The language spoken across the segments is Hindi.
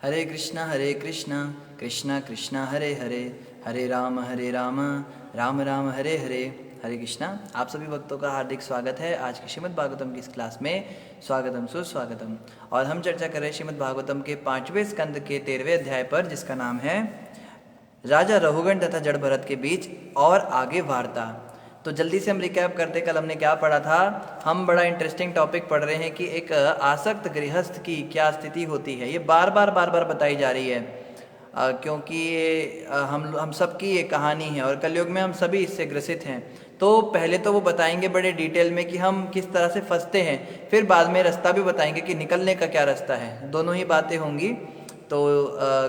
हरे कृष्णा कृष्णा कृष्णा हरे हरे, हरे राम राम राम हरे हरे। हरे कृष्णा। आप सभी भक्तों का हार्दिक स्वागत है आज की श्रीमद् भागवतम की इस क्लास में। स्वागतम सुस्वागतम। और हम चर्चा कर रहे हैं श्रीमद् भागवतम के 5वें स्कंद के 13वें अध्याय पर, जिसका नाम है राजा रहुगण तथा जड़ भरत के बीच और आगे वार्ता। तो जल्दी से हम रिकैप करते, कल हमने क्या पढ़ा था। हम बड़ा इंटरेस्टिंग टॉपिक पढ़ रहे हैं कि एक आसक्त गृहस्थ की क्या स्थिति होती है। ये बार बार बताई जा रही है क्योंकि ये हम सबकी ये कहानी है और कलयुग में हम सभी इससे ग्रसित हैं। तो पहले तो वो बताएंगे बड़े डिटेल में कि हम किस तरह से फंसते हैं, फिर बाद में रास्ता भी बताएंगे कि निकलने का क्या रास्ता है। दोनों ही बातें होंगी। तो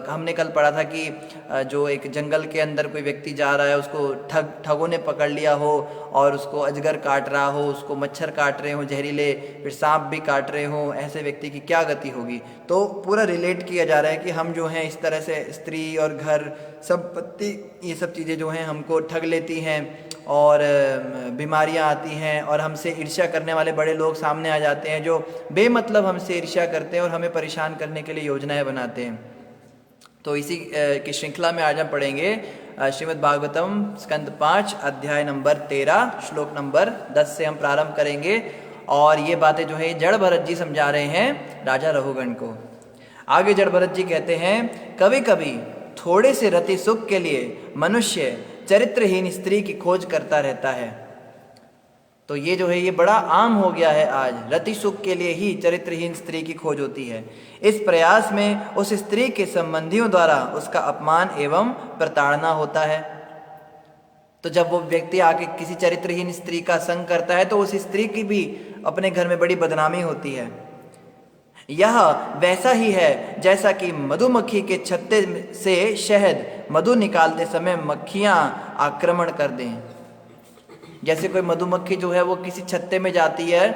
हमने कल पढ़ा था कि जो एक जंगल के अंदर कोई व्यक्ति जा रहा है, उसको ठगों ने पकड़ लिया हो और उसको अजगर काट रहा हो, उसको मच्छर काट रहे हो जहरीले, फिर सांप भी काट रहे हो, ऐसे व्यक्ति की क्या गति होगी। तो पूरा रिलेट किया जा रहा है कि हम जो हैं इस तरह से स्त्री और घर संपत्ति ये सब चीज़ें जो हैं हमको ठग लेती हैं और बीमारियां आती हैं और हमसे ईर्ष्या करने वाले बड़े लोग सामने आ जाते हैं जो बेमतलब हमसे ईर्ष्या करते हैं और हमें परेशान करने के लिए योजनाएं बनाते हैं। तो इसी की श्रृंखला में आज हम पढ़ेंगे श्रीमद् भागवतम स्कंद 5 अध्याय नंबर 13 श्लोक नंबर 10 से हम प्रारंभ करेंगे। और ये बातें जो है जड़ भरत जी समझा रहे हैं राजा रहुगण को। आगे जड़ भरत जी कहते हैं, कभी कभी थोड़े से रति सुख के लिए मनुष्य चरित्रहीन स्त्री की खोज करता रहता है। तो ये जो है ये बड़ा आम हो गया है आज, रति सुख के लिए ही चरित्रहीन स्त्री की खोज होती है। इस प्रयास में उस स्त्री के संबंधियों द्वारा उसका अपमान एवं प्रताड़ना होता है। तो जब वो व्यक्ति आके किसी चरित्रहीन स्त्री का संग करता है तो उस स्त्री की भी अपने घर में बड़ी बदनामी होती है। यह वैसा ही है जैसा कि मधुमक्खी के छत्ते से शहद मधु निकालते समय मक्खियां आक्रमण कर दें। जैसे कोई मधुमक्खी जो है वो किसी छत्ते में जाती है,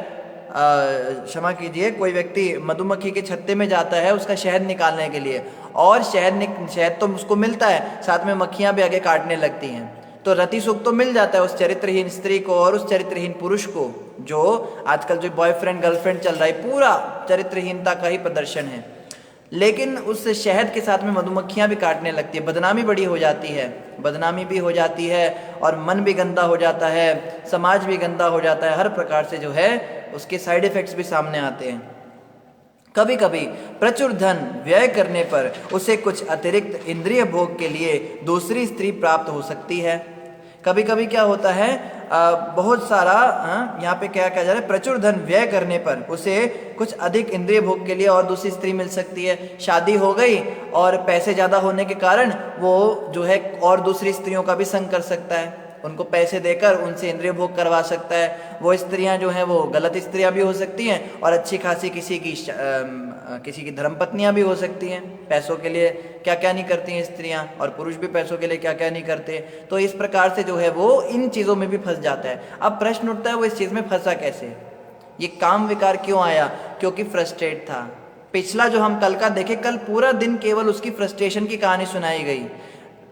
क्षमा कीजिए, कोई व्यक्ति मधुमक्खी के छत्ते में जाता है उसका शहद निकालने के लिए, और शहद तो उसको मिलता है, साथ में मक्खियां भी आगे काटने लगती हैं। तो रति सुख तो मिल जाता है उस चरित्रहीन स्त्री को और उस चरित्रहीन पुरुष को। जो आजकल जो बॉयफ्रेंड गर्लफ्रेंड चल रहा है पूरा चरित्रहीनता का ही प्रदर्शन है, लेकिन उस शहद के साथ में मधुमक्खियां भी काटने लगती है। बदनामी बड़ी हो जाती है, बदनामी भी हो जाती है और मन भी गंदा हो जाता है, समाज भी गंदा हो जाता है। हर प्रकार से जो है उसके साइड इफेक्ट्स भी सामने आते हैं। कभी कभी प्रचुर धन व्यय करने पर उसे कुछ अतिरिक्त इंद्रिय भोग के लिए दूसरी स्त्री प्राप्त हो सकती है। कभी कभी क्या होता है, बहुत सारा यहाँ पे क्या कहा जा रहा है, प्रचुर धन व्यय करने पर उसे कुछ अधिक इंद्रिय भोग के लिए और दूसरी स्त्री मिल सकती है। शादी हो गई और पैसे ज़्यादा होने के कारण वो जो है और दूसरी स्त्रियों का भी संग कर सकता है, उनको पैसे देकर उनसे इंद्रिय भोग करवा सकता है। वो स्त्रियां जो हैं वो गलत स्त्रियां भी हो सकती हैं और अच्छी खासी किसी की धर्मपत्नियां भी हो सकती हैं। पैसों के लिए क्या क्या नहीं करती हैं स्त्रियां, और पुरुष भी पैसों के लिए क्या क्या नहीं करते। तो इस प्रकार से जो है वो इन चीज़ों में भी फंस जाता है। अब प्रश्न उठता है वो इस चीज़ में फंसा कैसे, ये काम विकार क्यों आया? क्योंकि फ्रस्ट्रेट था। पिछला जो हम कल का देखे, कल पूरा दिन केवल उसकी फ्रस्ट्रेशन की कहानी सुनाई गई।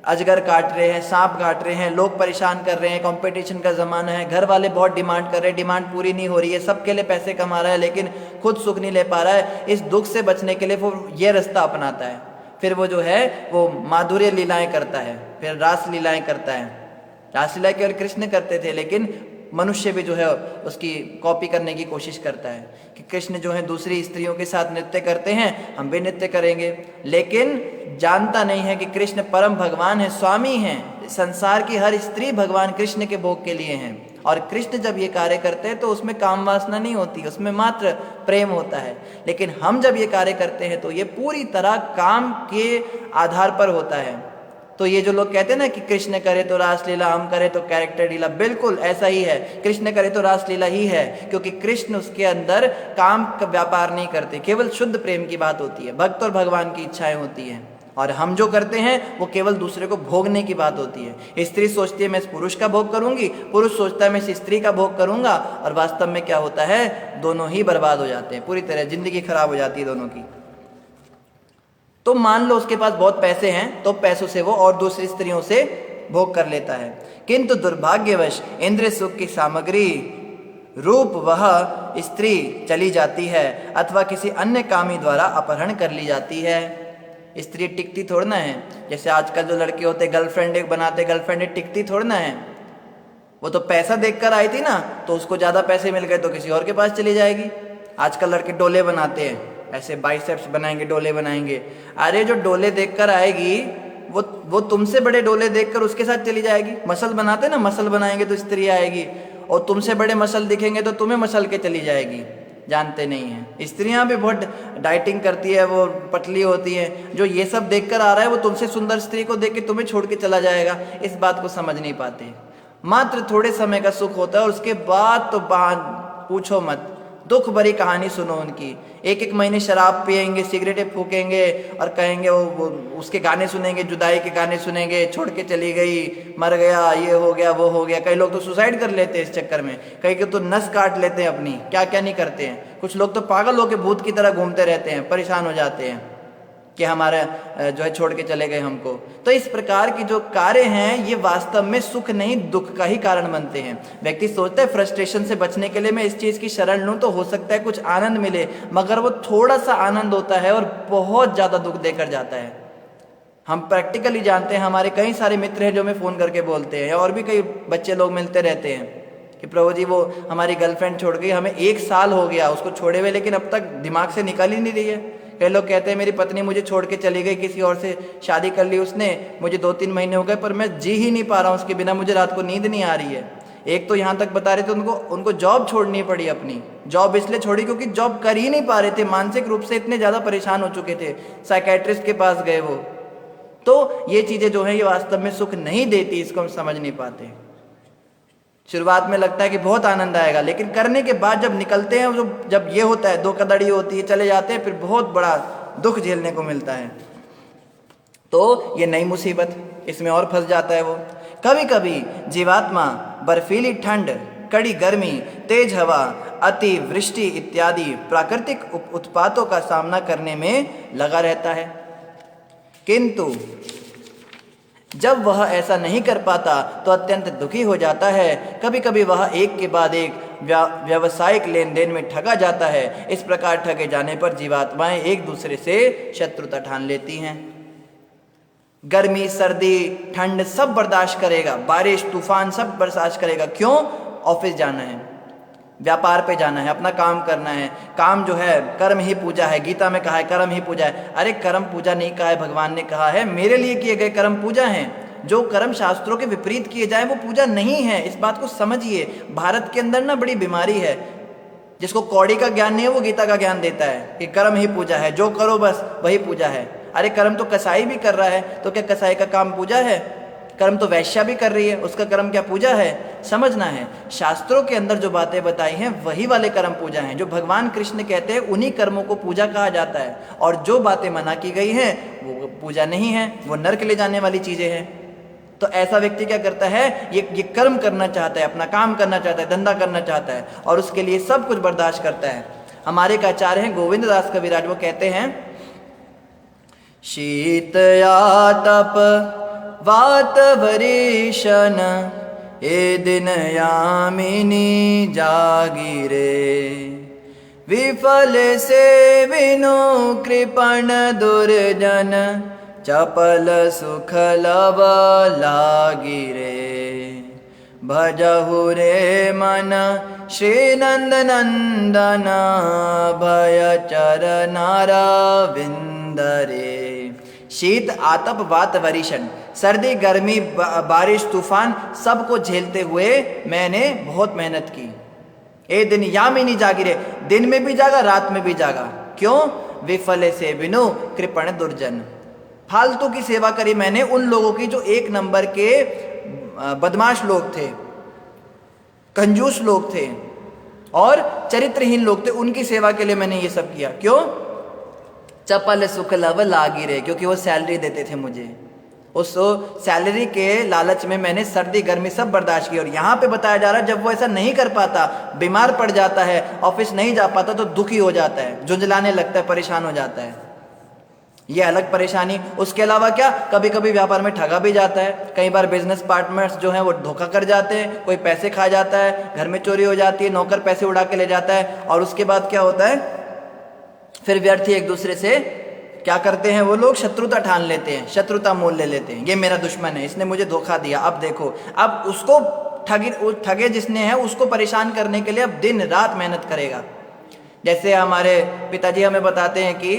अजगर काट रहे हैं, सांप काट रहे हैं, लोग परेशान कर रहे हैं, कंपटीशन का ज़माना है, घर वाले बहुत डिमांड कर रहे हैं, डिमांड पूरी नहीं हो रही है, सबके लिए पैसे कमा रहा है लेकिन खुद सुख नहीं ले पा रहा है। इस दुख से बचने के लिए वो ये रास्ता अपनाता है। फिर वो जो है वो माधुर्य लीलाएं करता है, फिर रास लीलाएं करता है। रासलीला केवल कृष्ण करते थे, लेकिन मनुष्य भी जो है उसकी कॉपी करने की कोशिश करता है कि कृष्ण जो है दूसरी स्त्रियों के साथ नृत्य करते हैं, हम भी नृत्य करेंगे। लेकिन जानता नहीं है कि कृष्ण परम भगवान है, स्वामी हैं। संसार की हर स्त्री भगवान कृष्ण के भोग के लिए हैं। और कृष्ण जब ये कार्य करते हैं तो उसमें काम वासना नहीं होती, उसमें मात्र प्रेम होता है। लेकिन हम जब ये कार्य करते हैं तो ये पूरी तरह काम के आधार पर होता है। तो ये जो लोग कहते हैं ना कि कृष्ण करे तो रासलीला, हम करे तो कैरेक्टर लीला, बिल्कुल ऐसा ही है। कृष्ण करे तो रासलीला ही है, क्योंकि कृष्ण उसके अंदर काम का व्यापार नहीं करते, केवल शुद्ध प्रेम की बात होती है, भक्त और भगवान की इच्छाएं होती हैं। और हम जो करते हैं वो केवल दूसरे को भोगने की बात होती है। स्त्री सोचती है मैं इस पुरुष का भोग करूंगी, पुरुष सोचता है मैं इस स्त्री का भोग करूंगा, और वास्तव में क्या होता है, दोनों ही बर्बाद हो जाते हैं, पूरी तरह जिंदगी खराब हो जाती है दोनों की। तो मान लो उसके पास बहुत पैसे हैं तो पैसों से वो और दूसरी स्त्रियों से भोग कर लेता है, किंतु दुर्भाग्यवश इंद्रिय सुख की सामग्री रूप वह स्त्री चली जाती है अथवा किसी अन्य कामी द्वारा अपहरण कर ली जाती है। स्त्री टिकती थोड़ा ना है। जैसे आजकल जो लड़के होते गर्लफ्रेंड एक बनाते, गर्लफ्रेंड टिकती थोड़ा ना है। वो तो पैसा देखकर आई थी ना, तो उसको ज़्यादा पैसे मिल गए तो किसी और के पास चली जाएगी। आजकल लड़के डोले बनाते हैं, ऐसे बाइसेप्स बनाएंगे, डोले बनाएंगे। अरे जो डोले देखकर आएगी वो तुमसे बड़े डोले देखकर उसके साथ चली जाएगी। मसल बनाते ना, मसल बनाएंगे तो स्त्री आएगी, और तुमसे बड़े मसल दिखेंगे तो तुम्हें मसल के चली जाएगी। जानते नहीं हैं, स्त्रियां भी बहुत डाइटिंग करती है, वो पतली होती हैं। जो ये सब देखकर आ रहा है वो तुमसे सुंदर स्त्री को देख के तुम्हें छोड़ के चला जाएगा। इस बात को समझ नहीं पाते। मात्र थोड़े समय का सुख होता है और उसके बाद तो पूछो मत, दुख भरी कहानी सुनो उनकी। एक एक महीने शराब पिएंगे, सिगरेटें फूकेंगे और कहेंगे वो उसके गाने सुनेंगे, जुदाई के गाने सुनेंगे, छोड़ के चली गई, मर गया, ये हो गया, वो हो गया। कई लोग तो सुसाइड कर लेते हैं इस चक्कर में, कई के तो नस काट लेते हैं अपनी, क्या क्या नहीं करते हैं। कुछ लोग तो पागल होकर भूत की तरह घूमते रहते हैं, परेशान हो जाते हैं कि हमारा जो है छोड़ के चले गए हमको। तो इस प्रकार की जो कार्य हैं ये वास्तव में सुख नहीं दुख का ही कारण बनते हैं। व्यक्ति सोचता है फ्रस्ट्रेशन से बचने के लिए मैं इस चीज़ की शरण लूँ तो हो सकता है कुछ आनंद मिले, मगर वो थोड़ा सा आनंद होता है और बहुत ज़्यादा दुख देकर जाता है। हम प्रैक्टिकली जानते हैं, हमारे कई सारे मित्र हैं जो हमें फ़ोन करके बोलते हैं, और भी कई बच्चे लोग मिलते रहते हैं कि प्रभु जी वो हमारी गर्लफ्रेंड छोड़ गई, हमें 1 साल हो गया उसको छोड़े हुए, लेकिन अब तक दिमाग से निकल ही नहीं रही है। कई लोग कहते हैं मेरी पत्नी मुझे छोड़ के चली गई, किसी और से शादी कर ली उसने, मुझे 2-3 महीने हो गए पर मैं जी ही नहीं पा रहा हूँ उसके बिना, मुझे रात को नींद नहीं आ रही है। एक तो यहाँ तक बता रहे थे उनको जॉब छोड़नी पड़ी अपनी। जॉब इसलिए छोड़ी क्योंकि जॉब कर ही नहीं पा रहे थे, मानसिक रूप से इतने ज़्यादा परेशान हो चुके थे। साइकेट्रिस्ट के पास गए वो। तो ये चीज़ें जो है ये वास्तव में सुख नहीं देती, इसको हम समझ नहीं पाते। शुरुआत में लगता है कि बहुत आनंद आएगा, लेकिन करने के बाद जब निकलते हैं, जब ये होता है, 2 कदड़ी होती है, चले जाते हैं, फिर बहुत बड़ा दुख झेलने को मिलता है। तो ये नई मुसीबत, इसमें और फंस जाता है वो। कभी कभी जीवात्मा बर्फीली ठंड, कड़ी गर्मी, तेज हवा, अति वृष्टि इत्यादि प्राकृतिक उत्पातों का सामना करने में लगा रहता है, किंतु जब वह ऐसा नहीं कर पाता तो अत्यंत दुखी हो जाता है। कभी कभी वह एक के बाद एक व्यावसायिक लेन देन में ठगा जाता है। इस प्रकार ठगे जाने पर जीवात्माएं एक दूसरे से शत्रुता ठान लेती हैं। गर्मी, सर्दी, ठंड सब बर्दाश्त करेगा, बारिश, तूफान सब बर्दाश्त करेगा। क्यों? ऑफिस जाना है, व्यापार पे जाना है, अपना काम करना है। काम जो है कर्म ही पूजा है, गीता में कहा है कर्म ही पूजा है। अरे कर्म पूजा नहीं कहा है, भगवान ने कहा है मेरे लिए किए गए कर्म पूजा हैं। जो कर्म शास्त्रों के विपरीत किए जाए वो पूजा नहीं है, इस बात को समझिए। भारत के अंदर ना बड़ी बीमारी है, जिसको कौड़ी का ज्ञान नहीं है वो गीता का ज्ञान देता है कि कर्म ही पूजा है, जो करो बस वही पूजा है। अरे कर्म तो कसाई भी कर रहा है, तो क्या कसाई का काम पूजा है? कर्म तो वैश्या भी कर रही है, उसका कर्म क्या पूजा है? समझना है, शास्त्रों के अंदर जो बातें बताई हैं वही वाले कर्म पूजा हैं। जो भगवान कृष्ण कहते हैं उन्हीं कर्मों को पूजा कहा जाता है, और जो बातें मना की गई हैं वो पूजा नहीं है, वो नरक ले जाने वाली चीजें हैं। तो ऐसा व्यक्ति क्या करता है, ये कर्म करना चाहता है, अपना काम करना चाहता है, धंधा करना चाहता है, और उसके लिए सब कुछ बर्दाश्त करता है। हमारे एक आचार्य हैं गोविंद दास कविराज, वो कहते हैं शीत या तप वात वरीशन, ए दिन यामिनी जागिरे, विफल से विनु कृपण दुर्जन, चपल सुख लव लागिरे, भजहु रे मन श्री नंद नंदन, भय चरनारा विंदरे। शीत, आतप, वात, वरीशन, सर्दी, गर्मी, बारिश, तूफान सबको झेलते हुए मैंने बहुत मेहनत की। ए दिन यामिनी जागिरे, दिन में भी जागा, रात में भी जागा। क्यों? विफले से बिनु कृपण दुर्जन, फालतू की सेवा करी मैंने उन लोगों की जो 1 नंबर के बदमाश लोग थे, कंजूस लोग थे और चरित्रहीन लोग थे, उनकी सेवा के लिए मैंने ये सब किया। क्यों? चपल सुख लव लागी रे, क्योंकि वो सैलरी देते थे मुझे, उस सैलरी के लालच में मैंने सर्दी गर्मी सब बर्दाश्त की। और यहाँ पे बताया जा रहा है जब वो ऐसा नहीं कर पाता, बीमार पड़ जाता है, ऑफिस नहीं जा पाता, तो दुखी हो जाता है, झुंझलाने लगता है, परेशान हो जाता है। ये अलग परेशानी। उसके अलावा क्या, कभी कभी व्यापार में ठगा भी जाता है। कई बार बिजनेस पार्टनर्स जो हैं वो धोखा कर जाते हैं, कोई पैसे खा जाता है, घर में चोरी हो जाती है, नौकर पैसे उड़ा के ले जाता है, और उसके बाद क्या होता है, फिर व्यर्थ ही एक दूसरे से क्या करते हैं वो लोग? शत्रुता ठान लेते हैं, शत्रुता मोल ले लेते हैं। ये मेरा दुश्मन है, इसने मुझे धोखा दिया, अब देखो, अब उसको ठगे जिसने है उसको परेशान करने के लिए अब दिन रात मेहनत करेगा। जैसे हमारे पिताजी हमें बताते हैं कि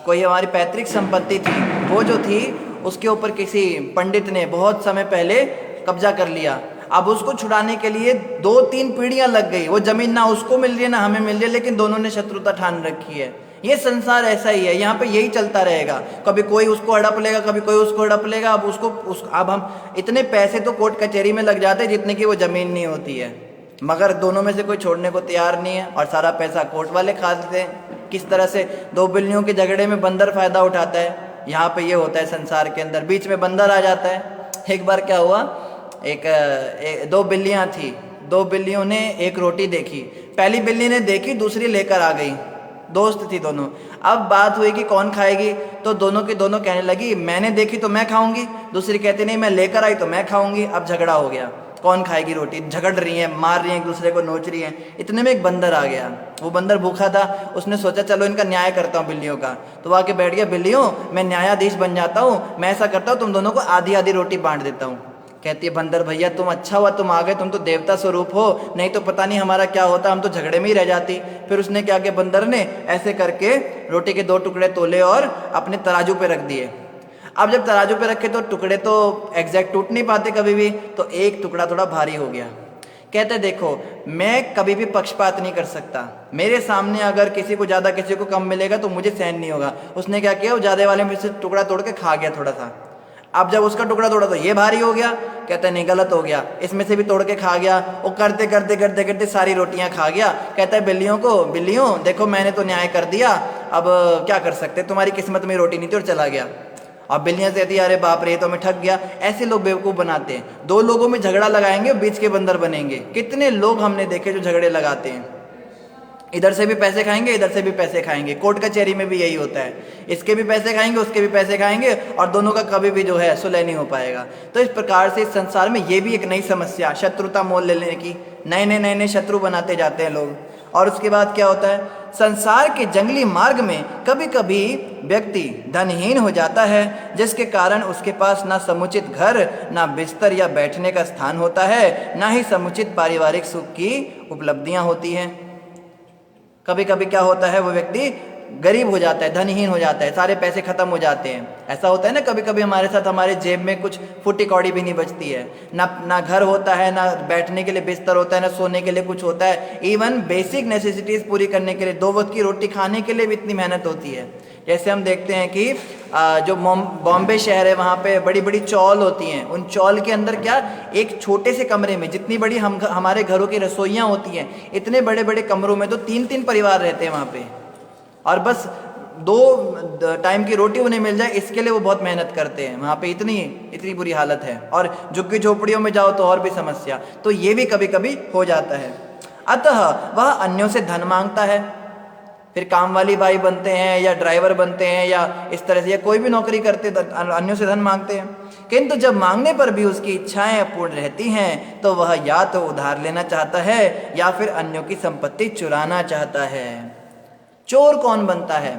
कोई हमारी पैतृक संपत्ति थी, वो जो थी उसके ऊपर किसी पंडित ने बहुत समय पहले कब्जा कर लिया। अब उसको छुड़ाने के लिए 2-3 पीढ़ियां लग गई, वो जमीन ना उसको मिल रही है ना हमें मिल रही है, लेकिन दोनों ने शत्रुता ठान रखी है। ये संसार ऐसा ही है, यहाँ पे यही चलता रहेगा, कभी कोई उसको हड़प लेगा, कभी कोई उसको हड़प लेगा। अब हम इतने पैसे तो कोर्ट कचहरी में लग जाते हैं जितने की वो जमीन नहीं होती है, मगर दोनों में से कोई छोड़ने को तैयार नहीं है और सारा पैसा कोर्ट वाले खा लेते हैं। किस तरह से 2 बिल्लियों के झगड़े में बंदर फायदा उठाता है, यहाँ पे ये होता है संसार के अंदर, बीच में बंदर आ जाता है। एक बार क्या हुआ, 2 बिल्लियाँ थी, 2 बिल्लियों ने एक रोटी देखी, पहली बिल्ली ने देखी, दूसरी लेकर आ गई, दोस्त थी दोनों। अब बात हुई कि कौन खाएगी, तो दोनों की दोनों कहने लगी मैंने देखी तो मैं खाऊंगी, दूसरी कहती नहीं मैं लेकर आई तो मैं खाऊंगी। अब झगड़ा हो गया, कौन खाएगी रोटी, झगड़ रही हैं, मार रही हैं, एक दूसरे को नोच रही हैं। इतने में एक बंदर आ गया, वो बंदर भूखा था, उसने सोचा चलो इनका न्याय करता हूँ बिल्लियों का। तो वो आके बैठ गया, बिल्लियों मैं न्यायाधीश बन जाता हूँ, मैं ऐसा करता हूँ तुम दोनों को आधी आधी रोटी बांट देता हूँ। कहती है बंदर भैया तुम अच्छा हुआ तुम आ गए, तुम तो देवता स्वरूप हो, नहीं तो पता नहीं हमारा क्या होता, हम तो झगड़े में ही रह जाती। फिर उसने क्या किया, बंदर ने ऐसे करके रोटी के 2 टुकड़े तोले और अपने तराजू पे रख दिए। अब जब तराजू पे रखे तो टुकड़े तो एग्जैक्ट टूट नहीं पाते कभी भी, तो एक टुकड़ा थोड़ा भारी हो गया। कहते देखो मैं कभी भी पक्षपात नहीं कर सकता, मेरे सामने अगर किसी को ज़्यादा किसी को कम मिलेगा तो मुझे सहन नहीं होगा। उसने क्या किया, वो ज़्यादा वाले में से टुकड़ा तोड़ के खा गया थोड़ा सा। अब जब उसका टुकड़ा तोड़ा तो ये भारी हो गया, कहता है नहीं गलत हो गया, इसमें से भी तोड़ के खा गया। वो करते करते करते करते सारी रोटियां खा गया। कहता है बिल्लियों को, बिल्लियों देखो मैंने तो न्याय कर दिया, अब क्या कर सकते, तुम्हारी किस्मत में रोटी नहीं थी और चला गया। अब बिल्लियां से कहती अरे बाप रे तो मैं ठग गया। ऐसे लोग बेवकूफ़ बनाते हैं, 2 लोगों में झगड़ा लगाएंगे बीच के बंदर बनेंगे। कितने लोग हमने देखे जो झगड़े लगाते हैं, इधर से भी पैसे खाएंगे इधर से भी पैसे खाएंगे। कोर्ट कचहरी में भी यही होता है, इसके भी पैसे खाएंगे उसके भी पैसे खाएंगे और दोनों का कभी भी जो है सुलह नहीं हो पाएगा। तो इस प्रकार से इस संसार में ये भी एक नई समस्या, शत्रुता मोल लेने की, नए शत्रु बनाते जाते हैं लोग। और उसके बाद क्या होता है, संसार के जंगली मार्ग में कभी कभी व्यक्ति धनहीन हो जाता है, जिसके कारण उसके पास ना समुचित घर, ना बिस्तर या बैठने का स्थान होता है, ना ही समुचित पारिवारिक सुख की उपलब्धियां होती हैं। कभी कभी क्या होता है, वो व्यक्ति गरीब हो जाता है, धनहीन हो जाता है, सारे पैसे खत्म हो जाते हैं। ऐसा होता है ना कभी कभी हमारे साथ, हमारे जेब में कुछ फुटी कौड़ी भी नहीं बचती है, ना घर होता है, ना बैठने के लिए बिस्तर होता है, ना सोने के लिए कुछ होता है। इवन बेसिक नेसेसिटीज़ पूरी करने के लिए, 2 वक्त की रोटी खाने के लिए भी इतनी मेहनत होती है। जैसे हम देखते हैं कि जो बॉम्बे शहर है वहाँ पे बड़ी बड़ी चौल होती हैं, उन चौल के अंदर क्या, एक छोटे से कमरे में जितनी बड़ी हमारे घरों की रसोइयाँ होती हैं, इतने बड़े बड़े कमरों में तो 3-3 परिवार रहते हैं वहाँ पे, और बस 2 टाइम की रोटी उन्हें मिल जाए इसके लिए वो बहुत मेहनत करते हैं। वहाँ पे इतनी बुरी हालत है, और झुग्गी झोपड़ियों में जाओ तो और भी समस्या। तो ये भी कभी कभी हो जाता है। अतः वह अन्यों से धन मांगता है, फिर काम वाली बाई बनते हैं या ड्राइवर बनते हैं या इस तरह से, या कोई भी नौकरी करते अन्यों से धन मांगते हैं। किंतु जब मांगने पर भी उसकी इच्छाएं अपूर्ण रहती हैं तो वह या तो उधार लेना चाहता है या फिर अन्यों की संपत्ति चुराना चाहता है। चोर कौन बनता है?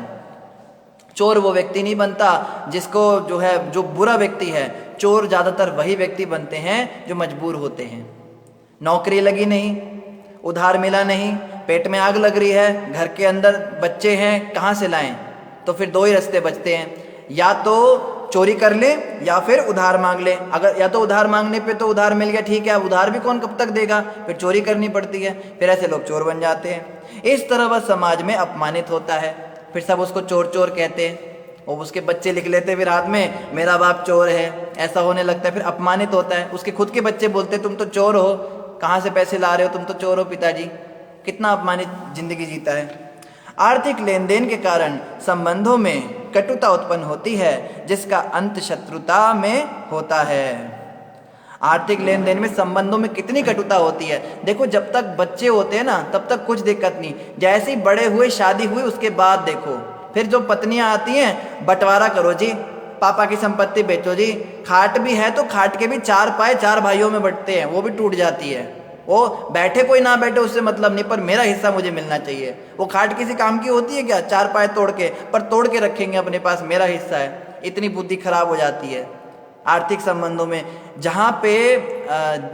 चोर वो व्यक्ति नहीं बनता जिसको जो बुरा व्यक्ति है। चोर ज़्यादातर वही व्यक्ति बनते हैं जो मजबूर होते हैं, नौकरी लगी नहीं, उधार मिला नहीं, पेट में आग लग रही है, घर के अंदर बच्चे हैं, कहाँ से लाएं? तो फिर 2 ही रास्ते बचते हैं, या तो चोरी कर ले या फिर उधार मांग ले। अगर या तो उधार मांगने पे तो उधार मिल गया ठीक है, अब उधार भी कौन कब तक देगा, फिर चोरी करनी पड़ती है, फिर ऐसे लोग चोर बन जाते हैं। इस तरह वह समाज में अपमानित होता है, फिर सब उसको चोर चोर कहते हैं, और उसके बच्चे लिख लेते फिर हाथ में मेरा बाप चोर है, ऐसा होने लगता है, फिर अपमानित होता है। उसके खुद के बच्चे बोलते तुम तो चोर हो, कहाँ से पैसे ला रहे हो, तुम तो चोर हो पिताजी। कितना अपमानित जिंदगी जीता है। आर्थिक लेन देन के कारण संबंधों में कटुता उत्पन्न होती है, जिसका अंत शत्रुता में होता है। आर्थिक लेन देन में संबंधों में कितनी कटुता होती है। देखो जब तक बच्चे होते हैं ना तब तक कुछ दिक्कत नहीं, जैसे ही बड़े हुए, शादी हुई, उसके बाद देखो फिर जो पत्नियां आती हैं, बंटवारा करो जी, पापा की संपत्ति बेचो जी, खाट भी है तो खाट के भी 4 पाए 4 भाइयों में बंटते हैं, वो भी टूट जाती है। वो बैठे कोई ना बैठे उससे मतलब नहीं, पर मेरा हिस्सा मुझे मिलना चाहिए। वो खाट किसी काम की होती है क्या? चार पाए तोड़ के, पर तोड़ के रखेंगे अपने पास, मेरा हिस्सा है। इतनी बुद्धि खराब हो जाती है आर्थिक संबंधों में। जहाँ पे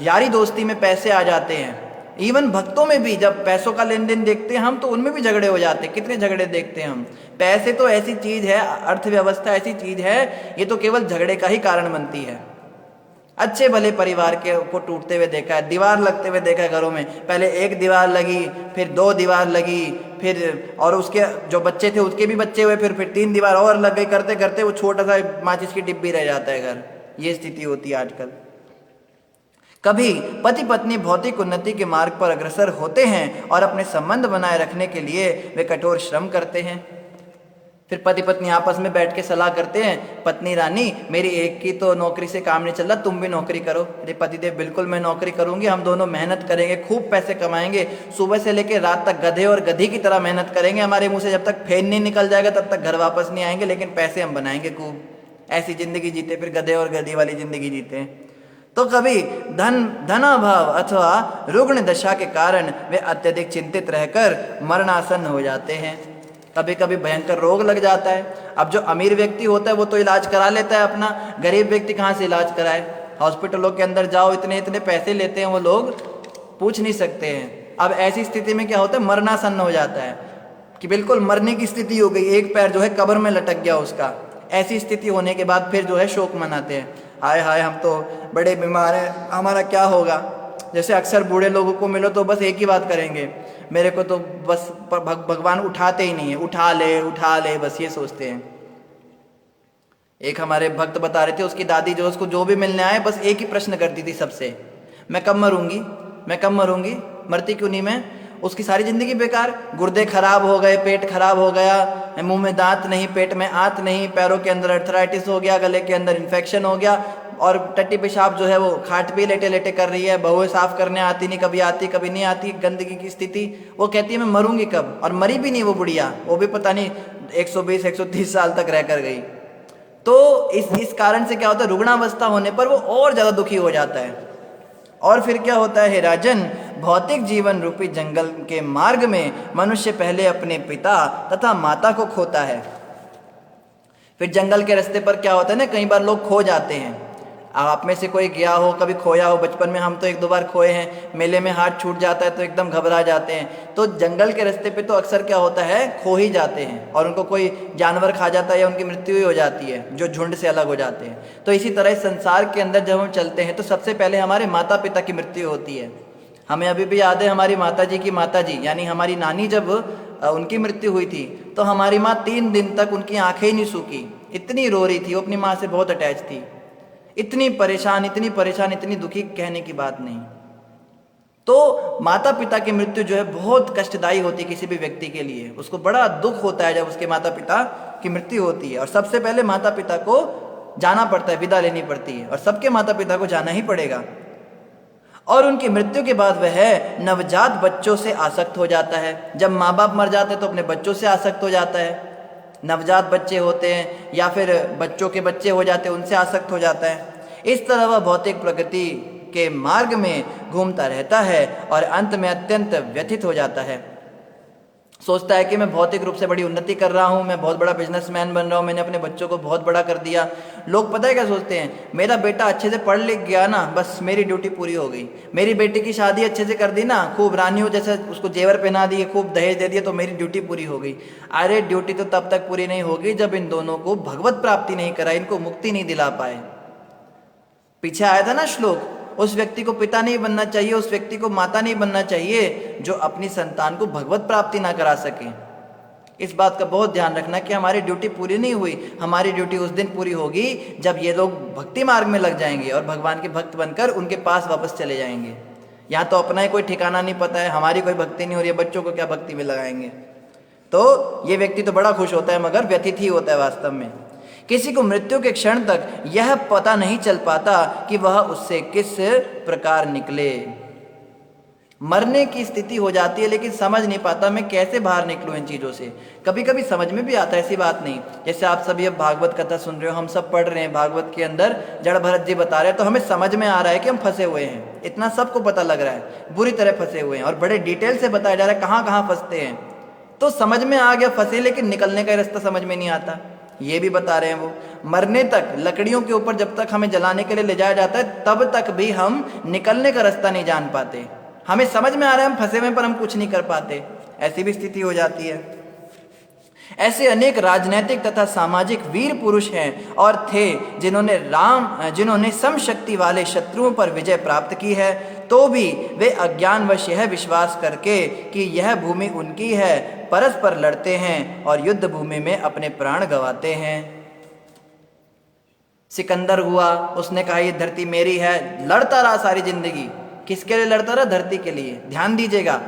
यारी दोस्ती में पैसे आ जाते हैं, इवन भक्तों में भी जब पैसों का लेन देन देखते हैं हम, तो उनमें भी झगड़े हो जाते हैं। कितने झगड़े देखते हैं हम। पैसे तो ऐसी चीज है, अर्थव्यवस्था ऐसी चीज है, ये तो केवल झगड़े का ही कारण बनती है। अच्छे भले परिवार के को टूटते हुए देखा है, दीवार लगते हुए देखा है घरों में। पहले एक दीवार लगी, फिर दो दीवार लगी, फिर और उसके जो बच्चे थे उसके भी बच्चे हुए, फिर तीन दीवार और लग गई। करते करते वो छोटा सा माचिस की डिब्बी रह जाता है घर। ये स्थिति होती है आजकल। कभी पति पत्नी भौतिक उन्नति के मार्ग पर अग्रसर होते हैं और अपने संबंध बनाए रखने के लिए वे कठोर श्रम करते हैं। फिर पति पत्नी आपस में बैठ के सलाह करते हैं, पत्नी रानी मेरी एक की तो नौकरी से काम नहीं चल रहा, तुम भी नौकरी करो। अरे पतिदेव बिल्कुल मैं नौकरी करूंगी, हम दोनों मेहनत करेंगे, खूब पैसे कमाएंगे, सुबह से लेकर रात तक गधे और गधी की तरह मेहनत करेंगे, हमारे मुंह से जब तक फेन नहीं निकल जाएगा तब तक घर वापस नहीं आएंगे, लेकिन पैसे हम बनाएंगे खूब। ऐसी जिंदगी जीते, फिर गधे और गधी वाली जिंदगी जीते हैं। तो कभी धनाभाव अथवा रुग्ण दशा के कारण वे अत्यधिक चिंतित रहकर मरणासन हो जाते हैं। कभी कभी भयंकर रोग लग जाता है। अब जो अमीर व्यक्ति होता है वो तो इलाज करा लेता है अपना, गरीब व्यक्ति कहाँ से इलाज कराए? हॉस्पिटलों के अंदर जाओ, इतने इतने पैसे लेते हैं वो लोग, पूछ नहीं सकते हैं। अब ऐसी स्थिति में क्या होता है, मरणासन हो जाता है कि बिल्कुल मरने की स्थिति हो गई, एक पैर जो है कब्र में लटक गया उसका। ऐसी स्थिति होने के बाद फिर जो है शोक मनाते हैं, हाय हाय हम तो बड़े बीमार हैं, हमारा क्या होगा। जैसे अक्सर बूढ़े लोगों को मिलो तो बस एक ही बात करेंगे, मेरे को तो बस भगवान उठाते ही नहीं है, उठा ले बस ये सोचते हैं। एक हमारे भक्त बता रहे थे, उसकी दादी जो उसको जो भी मिलने आए बस एक ही प्रश्न करती थी सबसे, मैं कब मरूंगी, मैं कब मरूंगी, मरती क्यों नहीं मैं। उसकी सारी जिंदगी बेकार, गुर्दे खराब हो गए, पेट खराब हो गया, मुंह में दांत नहीं, पेट में आंत नहीं, पैरों के अंदर अर्थराइटिस हो गया, गले के अंदर इन्फेक्शन हो गया, और टट्टी पेशाब जो है वो खाट पे लेटे लेटे कर रही है, बहुएं साफ करने आती नहीं, कभी आती कभी नहीं आती, गंदगी की स्थिति। वो कहती है मैं मरूंगी कब, और मरी भी नहीं वो बुढ़िया, वो भी पता नहीं 120-130 साल तक रह कर गई। तो इस कारण से क्या होता है, रुग्णावस्था होने पर वो और ज्यादा दुखी हो जाता है। और फिर क्या होता है, हे राजन, भौतिक जीवन रूपी जंगल के मार्ग में मनुष्य पहले अपने पिता तथा माता को खोता है। फिर जंगल के रास्ते पर क्या होता है ना, कई बार लोग खो जाते हैं। आप में से कोई गया हो, कभी खोया हो, बचपन में हम तो 1-2 बार खोए हैं, मेले में हाथ छूट जाता है तो एकदम घबरा जाते हैं। तो जंगल के रास्ते पे तो अक्सर क्या होता है, खो ही जाते हैं, और उनको कोई जानवर खा जाता है या उनकी मृत्यु ही हो जाती है, जो झुंड से अलग हो जाते हैं। तो इसी तरह इस संसार के अंदर जब हम चलते हैं तो सबसे पहले हमारे माता पिता की मृत्यु होती है। हमें अभी भी याद है हमारी माता जी की माता जी, यानी हमारी नानी, जब उनकी मृत्यु हुई थी तो हमारी माँ 3 दिन तक उनकी आंखें ही नहीं सूखी, इतनी रो रही थी, वो अपनी माँ से बहुत अटैच थी, इतनी परेशान, इतनी दुखी, कहने की बात नहीं। तो माता पिता की मृत्यु जो है बहुत कष्टदायी होती है किसी भी व्यक्ति के लिए। उसको बड़ा दुख होता है जब उसके माता पिता की मृत्यु होती है, और सबसे पहले माता पिता को जाना पड़ता है, विदा लेनी पड़ती है, और सबके माता पिता को जाना ही पड़ेगा। और उनकी मृत्यु के बाद वह नवजात बच्चों से आसक्त हो जाता है। जब माँ बाप मर जाते हैं तो अपने बच्चों से आसक्त हो जाता है, नवजात बच्चे होते हैं या फिर बच्चों के बच्चे हो जाते हैं, उनसे आसक्त हो जाता है। इस तरह वह भौतिक प्रगति के मार्ग में घूमता रहता है और अंत में अत्यंत व्यथित हो जाता है। सोचता है कि मैं भौतिक रूप से बड़ी उन्नति कर रहा हूँ, मैं बहुत बड़ा बिजनेसमैन बन रहा हूँ, मैंने अपने बच्चों को बहुत बड़ा कर दिया। लोग पता है क्या सोचते हैं, मेरा बेटा अच्छे से पढ़ लिख गया ना, बस मेरी ड्यूटी पूरी हो गई। मेरी बेटी की शादी अच्छे से कर दी ना, खूब रानियों जैसे उसको जेवर पहना दिए, खूब दहेज दे दिया, तो मेरी ड्यूटी पूरी हो गई। अरे ड्यूटी तो तब तक पूरी नहीं होगी जब इन दोनों को भगवत प्राप्ति नहीं कराई, इनको मुक्ति नहीं दिला पाए। पीछे आया था ना श्लोक, उस व्यक्ति को पिता नहीं बनना चाहिए, उस व्यक्ति को माता नहीं बनना चाहिए जो अपनी संतान को भगवत प्राप्ति ना करा सके। इस बात का बहुत ध्यान रखना कि हमारी ड्यूटी पूरी नहीं हुई। हमारी ड्यूटी उस दिन पूरी होगी जब ये लोग भक्ति मार्ग में लग जाएंगे और भगवान के भक्त बनकर उनके पास वापस चले जाएंगे। यहाँ तो अपना ही कोई ठिकाना नहीं पता है, हमारी कोई भक्ति नहीं हो रही है, बच्चों को क्या भक्ति में लगाएंगे। तो ये व्यक्ति तो बड़ा खुश होता है मगर व्यथित ही होता है वास्तव में। किसी को मृत्यु के क्षण तक यह पता नहीं चल पाता कि वह उससे किस प्रकार निकले। मरने की स्थिति हो जाती है, लेकिन समझ नहीं पाता मैं कैसे बाहर निकलूं इन चीज़ों से। कभी कभी समझ में भी आता है, ऐसी बात नहीं। जैसे आप सभी अब भागवत कथा सुन रहे हो, हम सब पढ़ रहे हैं, भागवत के अंदर जड़ भरत जी बता रहे हैं, तो हमें समझ में आ रहा है कि हम फंसे हुए हैं। इतना सबको पता लग रहा है, बुरी तरह फंसे हुए हैं, और बड़े डिटेल से बताया जा रहा है कहाँ कहाँ फंसते हैं। तो समझ में आ गया फंसे, लेकिन निकलने का रास्ता समझ में नहीं आता। ये भी बता रहे हैं वो, मरने तक लकड़ियों के ऊपर जब तक हमें जलाने के लिए ले जाया जाता है, तब तक भी हम निकलने का रास्ता नहीं जान पाते। हमें समझ में आ रहा है हम फंसे हुए, पर हम कुछ नहीं कर पाते। ऐसी भी स्थिति हो जाती है। ऐसे अनेक राजनैतिक तथा सामाजिक वीर पुरुष हैं और थे जिन्होंने समशक्ति वाले शत्रुओं पर विजय प्राप्त की है, तो भी वे अज्ञानवश यह विश्वास करके कि यह भूमि उनकी है, परस्पर लड़ते हैं और युद्ध भूमि में अपने प्राण गंवाते हैं। सिकंदर हुआ, उसने कहा ये धरती मेरी है, लड़ता रहा सारी जिंदगी। किसके लिए लड़ता रहा? धरती के लिए। ध्यान दीजिएगा,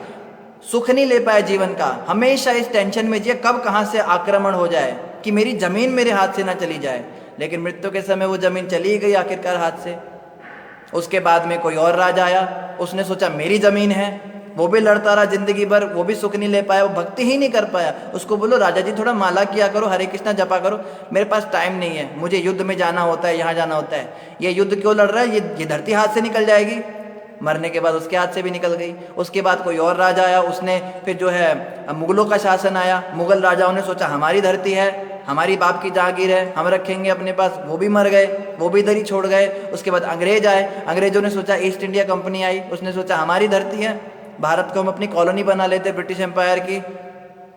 सुख नहीं ले पाया जीवन का, हमेशा इस टेंशन में जिए कब कहाँ से आक्रमण हो जाए, कि मेरी जमीन मेरे हाथ से ना चली जाए। लेकिन मृत्यु के समय वो जमीन चली गई आखिरकार हाथ से। उसके बाद में कोई और राजा आया, उसने सोचा मेरी जमीन है, वो भी लड़ता रहा जिंदगी भर, वो भी सुख नहीं ले पाया, वो भक्ति ही नहीं कर पाया। उसको बोलो राजा जी थोड़ा माला किया करो, हरे कृष्णा जपा करो। मेरे पास टाइम नहीं है, मुझे युद्ध में जाना होता है, यहाँ जाना होता है। ये युद्ध क्यों लड़ रहा है? ये धरती हाथ से निकल जाएगी। मरने के बाद उसके हाथ से भी निकल गई। उसके बाद कोई और राजा आया, उसने फिर जो है मुगलों का शासन आया। मुगल राजाओं ने सोचा हमारी धरती है, हमारी बाप की जागीर है, हम रखेंगे अपने पास, वो भी मर गए, वो भी इधर ही छोड़ गए। उसके बाद अंग्रेज आए, अंग्रेजों ने सोचा, ईस्ट इंडिया कंपनी आई, उसने सोचा हमारी धरती है, भारत को हम अपनी कॉलोनी बना लेते ब्रिटिश एम्पायर की,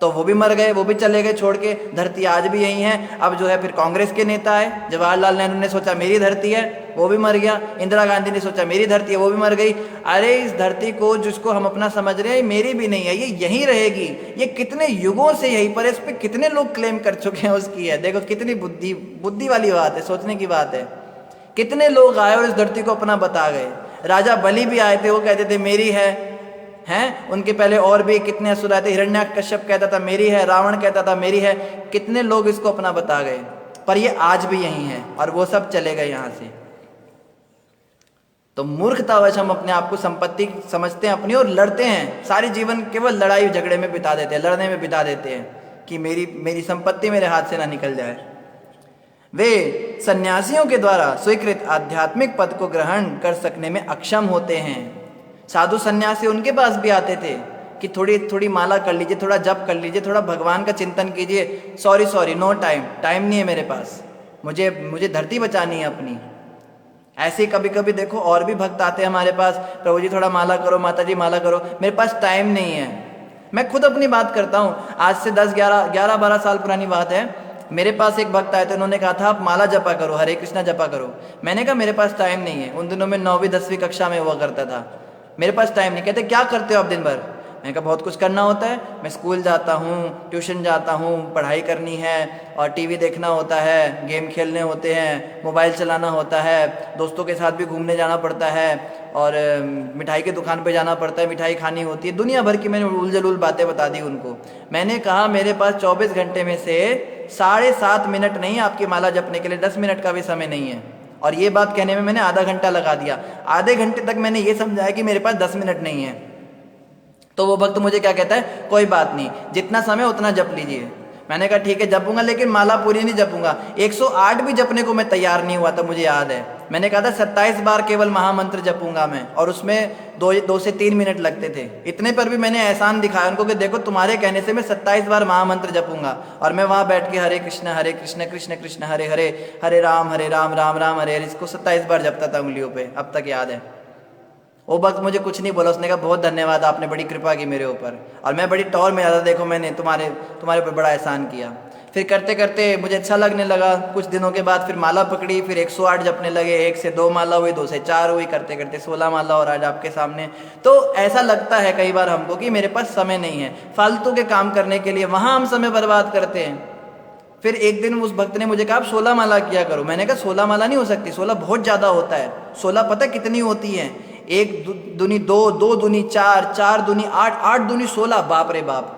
तो वो भी मर गए, वो भी चले गए छोड़ के। धरती आज भी यही है। अब जो है फिर कांग्रेस के नेता आए, जवाहरलाल नेहरू ने सोचा मेरी धरती है, वो भी मर गया। इंदिरा गांधी ने सोचा मेरी धरती है, वो भी मर गई। अरे इस धरती को जिसको हम अपना समझ रहे हैं, मेरी भी नहीं है, ये यहीं रहेगी। ये कितने युगों से यहीं पर है, इस पर कितने लोग क्लेम कर चुके हैं उसकी है। देखो कितनी बुद्धि वाली बात है, सोचने की बात है। कितने लोग आए और इस धरती को अपना बता गए। राजा बलि भी आए थे, वो कहते थे मेरी है, हैं। उनके पहले और भी कितने असुर आए थे, हिरण्याकश्यप कहता था मेरी है, रावण कहता था मेरी है। कितने लोग इसको अपना बता गए, पर ये आज भी यही है और वो सब चले गए यहाँ से। तो मूर्खतावश हम अपने आप को संपत्ति समझते हैं अपनी और लड़ते हैं। सारी जीवन केवल लड़ाई झगड़े में बिता देते हैं, लड़ने में बिता देते हैं कि मेरी संपत्ति मेरे हाथ से ना निकल जाए। वे सन्यासियों के द्वारा स्वीकृत आध्यात्मिक पद को ग्रहण कर सकने में अक्षम होते हैं। साधु सन्यासी उनके पास भी आते थे कि थोड़ी थोड़ी माला कर लीजिए, थोड़ा जप कर लीजिए, थोड़ा भगवान का चिंतन कीजिए। सॉरी नो टाइम नहीं है मेरे पास, मुझे धरती बचानी है अपनी। ऐसे ही कभी कभी देखो और भी भक्त आते हैं हमारे पास, प्रभु जी थोड़ा माला करो, माता जी माला करो, मेरे पास टाइम नहीं है। मैं खुद अपनी बात करता हूँ, आज से 10-11-12 साल पुरानी बात है। मेरे पास एक भक्त आए थे, उन्होंने कहा था आप माला जपा करो, हरे कृष्णा जपा करो। मैंने कहा मेरे पास टाइम नहीं है। उन दिनों में 9वीं-10वीं कक्षा में हुआ करता था। मेरे पास टाइम नहीं। कहते क्या करते हो आप दिन भर? मैंने कहा बहुत कुछ करना होता है, मैं स्कूल जाता हूँ, ट्यूशन जाता हूँ, पढ़ाई करनी है और टीवी देखना होता है, गेम खेलने होते हैं, मोबाइल चलाना होता है, दोस्तों के साथ भी घूमने जाना पड़ता है और मिठाई की दुकान पे जाना पड़ता है, मिठाई खानी होती है। दुनिया भर की मैंने उलझुल बातें बता दी उनको। मैंने कहा मेरे पास 24 घंटे में से 7.5 मिनट नहीं आपकी माला जपने के लिए, 10 मिनट का भी समय नहीं है। और ये बात कहने में मैंने आधा घंटा लगा दिया। आधे घंटे तक मैंने ये समझाया कि मेरे पास 10 मिनट नहीं है। तो वो भक्त मुझे क्या कहता है, कोई बात नहीं, जितना समय उतना जप लीजिए। मैंने कहा ठीक है जपूंगा, लेकिन माला पूरी नहीं जपूंगा। 108 भी जपने को मैं तैयार नहीं हुआ था, मुझे याद है। मैंने कहा था 27 बार केवल महामंत्र जपूंगा मैं, और उसमें 2 से 3 मिनट लगते थे। इतने पर भी मैंने एहसान दिखाया उनको कि देखो तुम्हारे कहने से मैं 27 बार महामंत्र जपूंगा। और मैं वहाँ बैठ के हरे कृष्ण कृष्ण कृष्ण हरे हरे, हरे राम राम राम हरे हरे, इसको 27 बार जपता था उंगलियों पे, अब तक याद है। वो वक्त मुझे कुछ नहीं बोला, उसने कहा बहुत धन्यवाद, आपने बड़ी कृपा की मेरे ऊपर। और मैं बड़ी टौर में ज़्यादा, देखो मैंने तुम्हारे ऊपर बड़ा एहसान किया। फिर करते करते मुझे अच्छा लगने लगा। कुछ दिनों के बाद फिर माला पकड़ी, फिर 108 जपने लगे। 1 से 2 माला हुई, 2 से 4 हुई, करते करते 16 माला और आज आपके सामने। तो ऐसा लगता है कई बार हमको कि मेरे पास समय नहीं है फालतू के काम करने के लिए, वहाँ हम समय बर्बाद करते हैं। फिर एक दिन उस भक्त ने मुझे कहा आप 16 माला किया करो। मैंने कहा 16 माला नहीं हो सकती, 16 बहुत ज़्यादा होता है। 16 पता कितनी होती है? 1 दूनी 2, 2 दूनी 4, 4 दूनी 8, 8 दूनी 16, बाप रे बाप।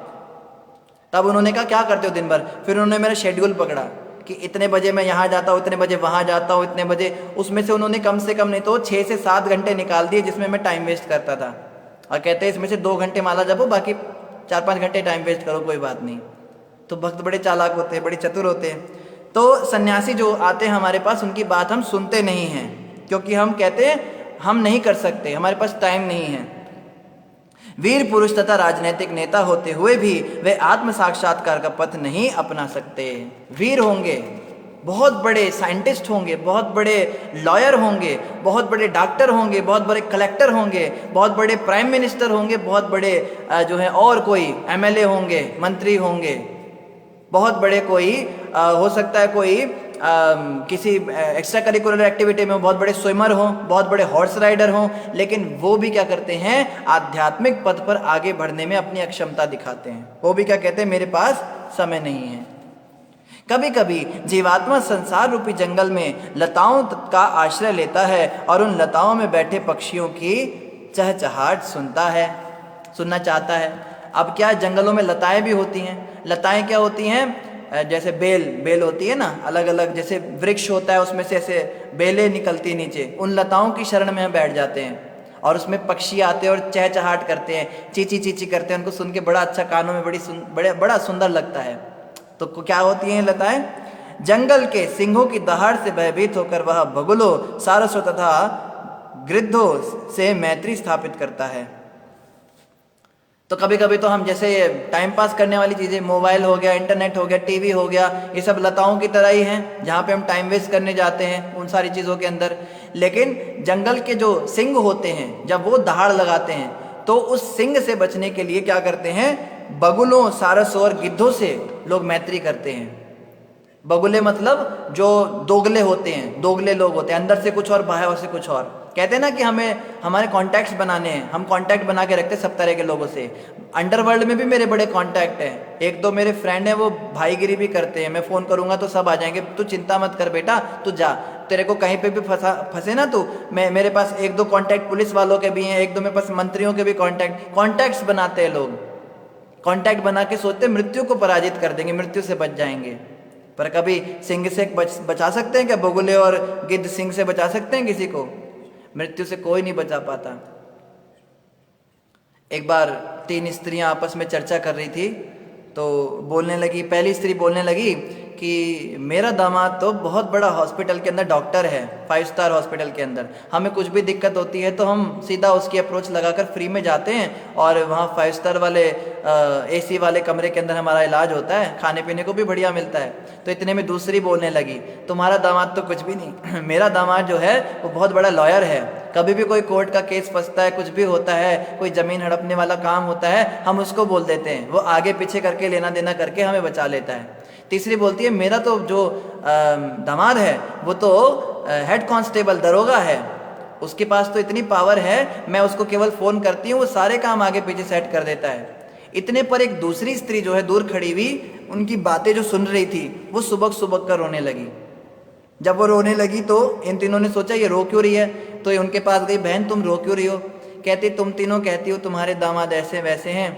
तब उन्होंने कहा क्या करते हो दिन भर? फिर उन्होंने मेरा शेड्यूल पकड़ा कि इतने बजे मैं यहाँ जाता हूँ, इतने बजे वहाँ जाता हूँ, इतने बजे। उसमें से उन्होंने कम से कम नहीं तो 6 से 7 घंटे निकाल दिए जिसमें मैं टाइम वेस्ट करता था। और कहते हैं इसमें से 2 घंटे माला जपो, बाकी 4-5 घंटे टाइम वेस्ट करो, कोई बात नहीं। तो भक्त बड़े चालाक होते हैं, बड़े चतुर होते हैं। तो सन्यासी जो आते हैं हमारे पास, उनकी बात हम सुनते नहीं हैं, क्योंकि हम कहते हैं हम नहीं कर सकते, हमारे पास टाइम नहीं है। वीर पुरुष तथा राजनीतिक नेता होते हुए भी वे आत्म साक्षात्कार का पथ नहीं अपना सकते। वीर होंगे, बहुत बड़े साइंटिस्ट होंगे, बहुत बड़े लॉयर होंगे, बहुत बड़े डॉक्टर होंगे, बहुत बड़े कलेक्टर होंगे, बहुत बड़े प्राइम मिनिस्टर होंगे, बहुत बड़े जो है और कोई एमएलए होंगे, मंत्री होंगे, बहुत बड़े कोई हो सकता है कोई किसी एक्स्ट्रा करिकुलर एक्टिविटी में बहुत बड़े स्विमर हों, बहुत बड़े हॉर्स राइडर हों, लेकिन वो भी क्या करते हैं, आध्यात्मिक पथ पर आगे बढ़ने में अपनी अक्षमता दिखाते हैं। वो भी क्या कहते हैं, मेरे पास समय नहीं है। कभी कभी जीवात्मा संसार रूपी जंगल में लताओं का आश्रय लेता है और उन लताओं में बैठे पक्षियों की चहचहाट सुनना चाहता है। अब क्या जंगलों में लताएं भी होती हैं। लताएं क्या होती हैं, जैसे बेल होती है ना, अलग अलग, जैसे वृक्ष होता है उसमें से ऐसे बेलें निकलती नीचे, उन लताओं की शरण में हम बैठ जाते हैं और उसमें पक्षी आते हैं और चहचहाट करते हैं, चीची चीची करते हैं। उनको सुन के बड़ा अच्छा, कानों में बड़ा सुंदर लगता है। तो क्या होती हैं लताएं, जंगल के सिंहों की दहाड़ से भयभीत होकर वह बगुलों, सारसों तथा गिद्धों से मैत्री स्थापित करता है। तो कभी कभी तो हम जैसे टाइम पास करने वाली चीज़ें, मोबाइल हो गया, इंटरनेट हो गया, टीवी हो गया, ये सब लताओं की तरह ही हैं, जहाँ पे हम टाइम वेस्ट करने जाते हैं उन सारी चीज़ों के अंदर। लेकिन जंगल के जो सिंह होते हैं, जब वो दहाड़ लगाते हैं तो उस सिंह से बचने के लिए क्या करते हैं, बगुलों, सारसों और गिद्धों से लोग मैत्री करते हैं। बगुले मतलब जो दोगले होते हैं, दोगले लोग होते हैं, अंदर से कुछ और बाहर से कुछ और। कहते हैं ना कि हमें हमारे कॉन्टैक्ट्स बनाने हैं, हम कॉन्टैक्ट बना के रखते हैं सब तरह के लोगों से। अंडरवर्ल्ड में भी मेरे बड़े कॉन्टैक्ट हैं, 1-2 मेरे फ्रेंड हैं, वो भाईगिरी भी करते हैं। मैं फ़ोन करूंगा तो सब आ जाएंगे, तू चिंता मत कर बेटा, तू जा, तेरे को कहीं पे भी फंसे ना तू, मेरे पास 1-2 कॉन्टैक्ट पुलिस वालों के भी हैं, 1-2 मेरे पास मंत्रियों के भी कॉन्टैक्ट्स बनाते हैं लोग। कॉन्टैक्ट बना के सोचते मृत्यु को पराजित कर देंगे, मृत्यु से बच जाएंगे। पर कभी सिंह से बचा सकते हैं क्या? बगुले और गिद्ध सिंह से बचा सकते हैं किसी को? मृत्यु से कोई नहीं बचा पाता। एक बार 3 स्त्रियां आपस में चर्चा कर रही थी, तो बोलने लगी, पहली स्त्री बोलने लगी कि मेरा दामाद तो बहुत बड़ा हॉस्पिटल के अंदर डॉक्टर है, 5 स्टार हॉस्पिटल के अंदर। हमें कुछ भी दिक्कत होती है तो हम सीधा उसकी अप्रोच लगाकर फ्री में जाते हैं और वहाँ 5 स्टार वाले एसी वाले कमरे के अंदर हमारा इलाज होता है, खाने पीने को भी बढ़िया मिलता है। तो इतने में दूसरी बोलने लगी, तुम्हारा दामाद तो कुछ भी नहीं, मेरा दामाद जो है वो बहुत बड़ा लॉयर है। कभी भी कोई कोर्ट का केस फंसता है, कुछ भी होता है, कोई ज़मीन हड़पने वाला काम होता है, हम उसको बोल देते हैं, वो आगे पीछे करके लेना देना करके हमें बचा लेता है। तीसरी बोलती है मेरा तो जो दामाद है वो तो हेड कांस्टेबल दरोगा है, उसके पास तो इतनी पावर है, मैं उसको केवल फ़ोन करती हूँ, वो सारे काम आगे पीछे सेट कर देता है। इतने पर एक दूसरी स्त्री जो है दूर खड़ी हुई, उनकी बातें जो सुन रही थी, वो सुबक सुबक कर रोने लगी। जब वो रोने लगी तो इन तीनों ने सोचा ये रो क्यों रही है, तो ये उनके पास गई, बहन तुम रो क्यों रही हो? कहती तुम तीनों कहती हो तुम्हारे दामाद ऐसे वैसे हैं,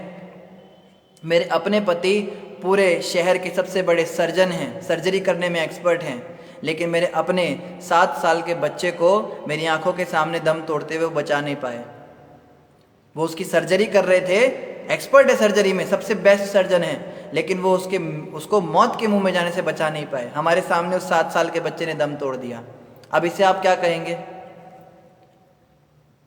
मेरे अपने पति पूरे शहर के सबसे बड़े सर्जन हैं, सर्जरी करने में एक्सपर्ट हैं, लेकिन मेरे अपने 7 साल के बच्चे को मेरी आंखों के सामने दम तोड़ते हुए बचा नहीं पाए। वो उसकी सर्जरी कर रहे थे, एक्सपर्ट है सर्जरी में, सबसे बेस्ट सर्जन है, लेकिन वो उसको मौत के मुंह में जाने से बचा नहीं पाए। हमारे सामने उस 7 साल के बच्चे ने दम तोड़ दिया। अब इसे आप क्या कहेंगे?